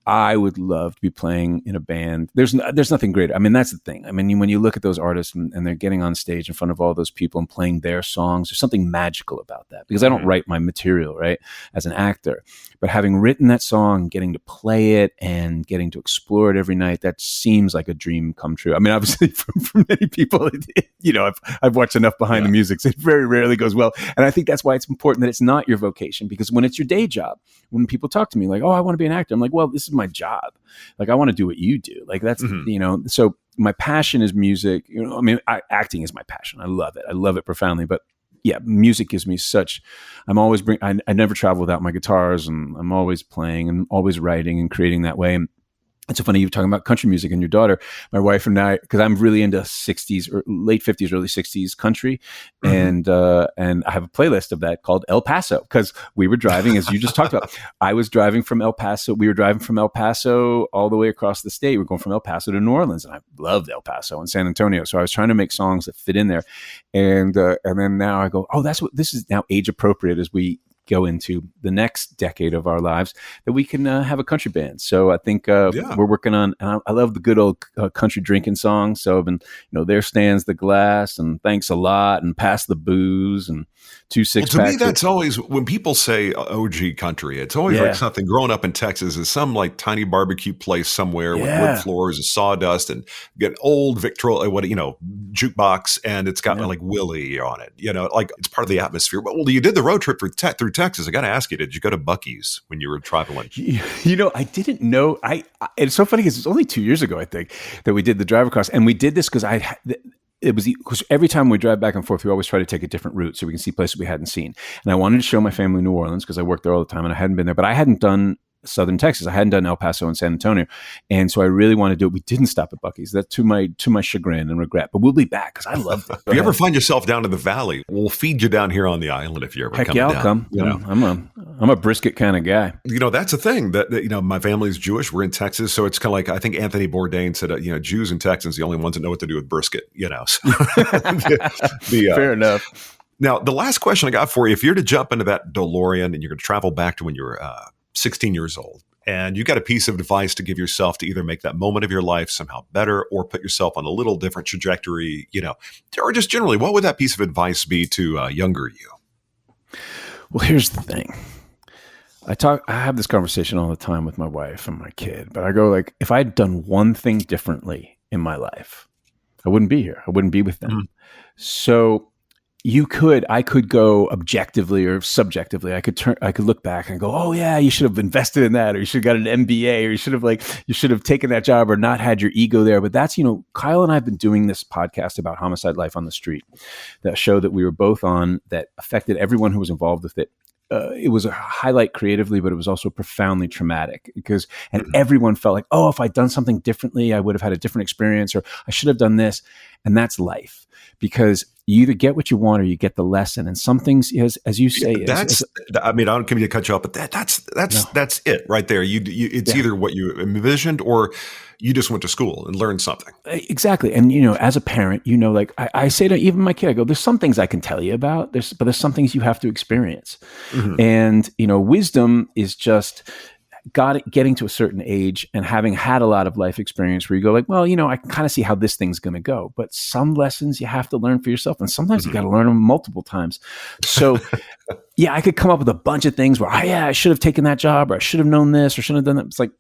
I would love to be playing in a band. There's nothing greater. I mean, that's the thing. I mean, when you look at those artists and they're getting on stage in front of all those people and playing their songs, there's something magical about that, because I don't write my material, right, as an actor. But having written that song, getting to play it and getting to explore it every night, that seems like a dream come true. I mean, obviously for many people, I've watched enough behind the music, so it very rarely goes well. And I think that's why it's important that it's not your vocation, because when it's your day job, when people talk to me like, oh, I want to be an actor, I'm like, well, this is my job. Like, I want to do what you do. Like, that's, so my passion is music. I mean, acting is my passion. I love it. I love it profoundly. But yeah, music gives me I'm always I never travel without my guitars, and I'm always playing and always writing and creating that way. And it's so funny you were talking about country music and your daughter. My wife and I, because I'm really into 60s or late 50s, early 60s country. And I have a playlist of that called El Paso, because we were driving, as you just talked about. I was driving from El Paso. We were driving from El Paso all the way across the state. We're going from El Paso to New Orleans. And I loved El Paso and San Antonio. So I was trying to make songs that fit in there. And then now I go, oh, this is now age appropriate as we go into the next decade of our lives, that we can have a country band. So I think we're working on, and I love the good old country drinking songs. So I've been, there stands the glass, and thanks a lot, and pass the booze, and 2 6-packs. To me, that's always, when people say OG country, it's always like something growing up in Texas is some like tiny barbecue place somewhere with wood floors and sawdust, and get old Victrola, jukebox, and it's got like Willie on it. Like it's part of the atmosphere. But you did the road trip through Texas. I got to ask you, did you go to Buc-ee's when you were traveling? I didn't know. It's so funny because it's only 2 years ago, I think, that we did the drive across, and we did this because because every time we drive back and forth, we always try to take a different route so we can see places we hadn't seen. And I wanted to show my family New Orleans because I worked there all the time and I hadn't been there, but I hadn't done Southern Texas. I hadn't done El Paso and San Antonio. And so I really wanted to do it. We didn't stop at Buc-ee's. That's to my chagrin and regret, but we'll be back because I loved it. If you ever find yourself down in the valley, we'll feed you down here on the island if you ever come down. I'll come. I'm a brisket kind of guy. That's a thing that my family's Jewish. We're in Texas. So it's kind of like, I think Anthony Bourdain said, Jews and Texans, the only ones that know what to do with brisket, So Fair enough. Now, the last question I got for you, if you're to jump into that DeLorean and you're going to travel back to when you were 16 years old, and you got a piece of advice to give yourself to either make that moment of your life somehow better or put yourself on a little different trajectory, or just generally, what would that piece of advice be to younger you? Well, here's the thing. I have this conversation all the time with my wife and my kid, but I go like, if I'd done one thing differently in my life, I wouldn't be here. I wouldn't be with them. So I could go objectively or subjectively. I could look back and go, oh yeah, you should have invested in that, or you should have got an MBA, or you should have taken that job or not had your ego there. But that's, Kyle and I have been doing this podcast about homicide life on the street, that show that we were both on that affected everyone who was involved with it. It was a highlight creatively, but it was also profoundly traumatic and everyone felt like, oh, if I'd done something differently, I would have had a different experience, or I should have done this. And that's life, because you either get what you want or you get the lesson. And some things, as you say, I don't come to cut you off, but that's it right there. It's either what you envisioned or you just went to school and learned something. Exactly. And, as a parent, like I say to even my kid, I go, there's some things I can tell you about, but there's some things you have to experience. And, wisdom is just getting to a certain age and having had a lot of life experience where you go like, well, I can kind of see how this thing's going to go, but some lessons you have to learn for yourself. And sometimes you got to learn them multiple times. So I could come up with a bunch of things where, I should have taken that job, or I should have known this, or should have done that. It's like,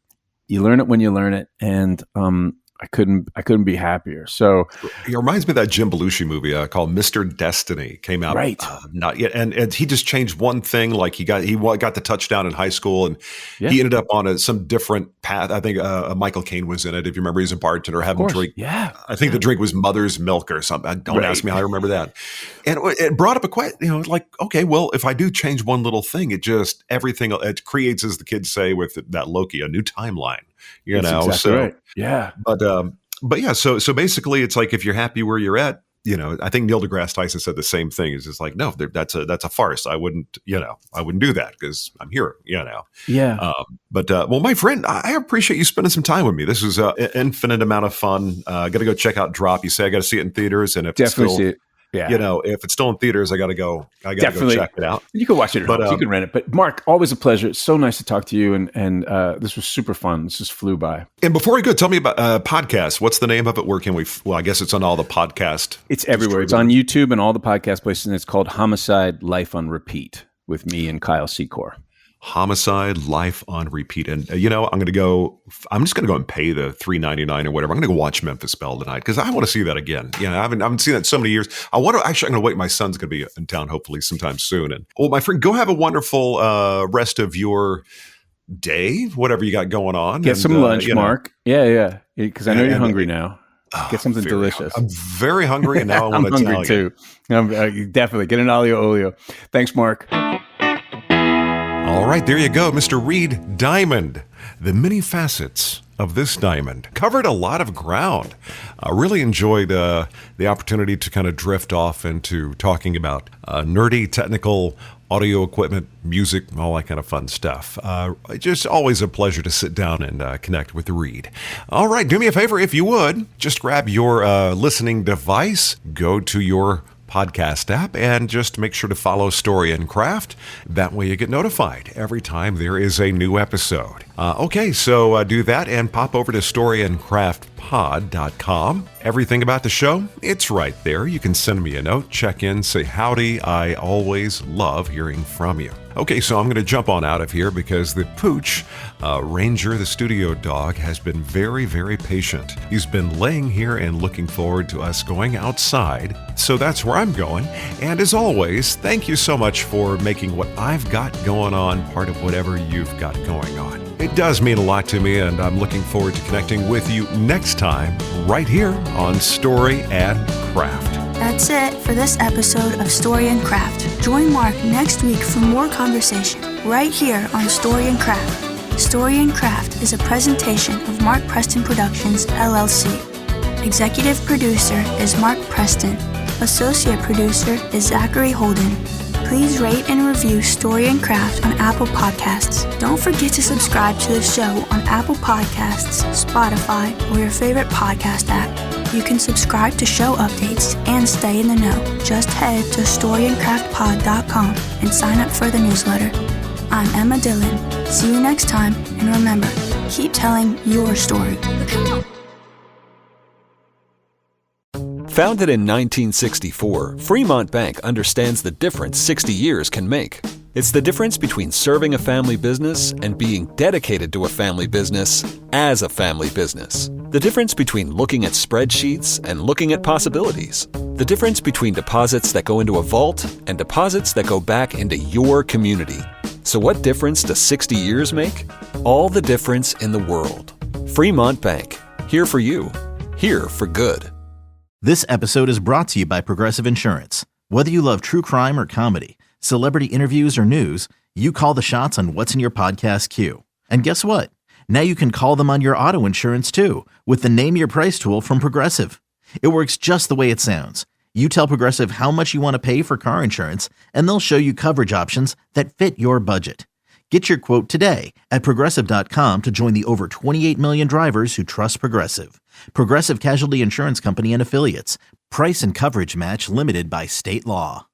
you learn it when you learn it. And, I couldn't be happier. So it reminds me of that Jim Belushi movie called Mr. Destiny. Came out not yet, and he just changed one thing. Like he got the touchdown in high school, and he ended up on some different path. I think Michael Caine was in it. If you remember, he's a bartender having a drink. Yeah, I think the drink was Mother's Milk or something. Don't ask me how I remember that. And it brought up a question. Like, okay, well, if I do change one little thing, everything it creates, as the kids say with that Loki, a new timeline. That's exactly right. Yeah. But yeah, so basically it's like, if you're happy where you're at, I think Neil deGrasse Tyson said the same thing. It's just like, no, that's a farce. I wouldn't do that because I'm here, Yeah. Well, my friend, I appreciate you spending some time with me. This was an infinite amount of fun. Got to go check out Drop. You say I got to see it in theaters, and if definitely see it. Yeah. If it's still in theaters, I got to go Definitely. Go check it out. You can watch it at home. You can rent it. But Mark, always a pleasure. It's so nice to talk to you. And this was super fun. This just flew by. And before we go, tell me about podcast. What's the name of it? Where can we? Well, I guess it's on all the podcast. It's everywhere. It's on YouTube and all the podcast places. And it's called Homicide, Life on Repeat with me and Kyle Secor. Homicide, Life on Repeat. And I'm just going to go and pay the $3.99 or whatever. I'm going to go watch Memphis Belle tonight because I want to see that again. I haven't seen that in so many years. I'm going to wait. My son's going to be in town hopefully sometime soon. And my friend, go have a wonderful rest of your day, whatever you got going on. Get some lunch, Mark. Yeah. Because I know you're hungry now. Get something delicious. I'm very hungry, and now I want to I'm hungry too. Definitely get an olio olio. Thanks, Mark. All right, there you go, Mr. Reed Diamond. The many facets of this diamond covered a lot of ground. I really enjoyed the opportunity to kind of drift off into talking about nerdy, technical audio equipment, music, all that kind of fun stuff. Just always a pleasure to sit down and connect with Reed. All right, do me a favor, if you would, just grab your listening device, go to your podcast app, and just make sure to follow Story and Craft. That way you get notified every time there is a new episode. So do that and pop over to storyandcraftpod.com. Everything about the show, it's right there. You can send me a note, check in, say howdy. I always love hearing from you. Okay, so I'm going to jump on out of here because the pooch, Ranger, the studio dog, has been very, very patient. He's been laying here and looking forward to us going outside. So that's where I'm going. And as always, thank you so much for making what I've got going on part of whatever you've got going on. It does mean a lot to me, and I'm looking forward to connecting with you next time right here on Story and Craft. That's it for this episode of Story and Craft. Join Mark next week for more conversation right here on Story and Craft. Story and Craft is a presentation of Mark Preston Productions, LLC. Executive producer is Mark Preston. Associate producer is Zachary Holden. Please rate and review Story and Craft on Apple Podcasts. Don't forget to subscribe to the show on Apple Podcasts, Spotify, or your favorite podcast app. You can subscribe to show updates and stay in the know. Just head to storyandcraftpod.com and sign up for the newsletter. I'm Emma Dillon. See you next time, and remember, keep telling your story. Founded in 1964, Fremont Bank understands the difference 60 years can make. It's the difference between serving a family business and being dedicated to a family business as a family business. The difference between looking at spreadsheets and looking at possibilities. The difference between deposits that go into a vault and deposits that go back into your community. So what difference does 60 years make? All the difference in the world. Fremont Bank. Here for you. Here for good. This episode is brought to you by Progressive Insurance. Whether you love true crime or comedy, celebrity interviews or news, you call the shots on what's in your podcast queue. And guess what? Now you can call them on your auto insurance too with the Name Your Price tool from Progressive. It works just the way it sounds. You tell Progressive how much you want to pay for car insurance, and they'll show you coverage options that fit your budget. Get your quote today at Progressive.com to join the over 28 million drivers who trust Progressive. Progressive Casualty Insurance Company and Affiliates. Price and coverage match limited by state law.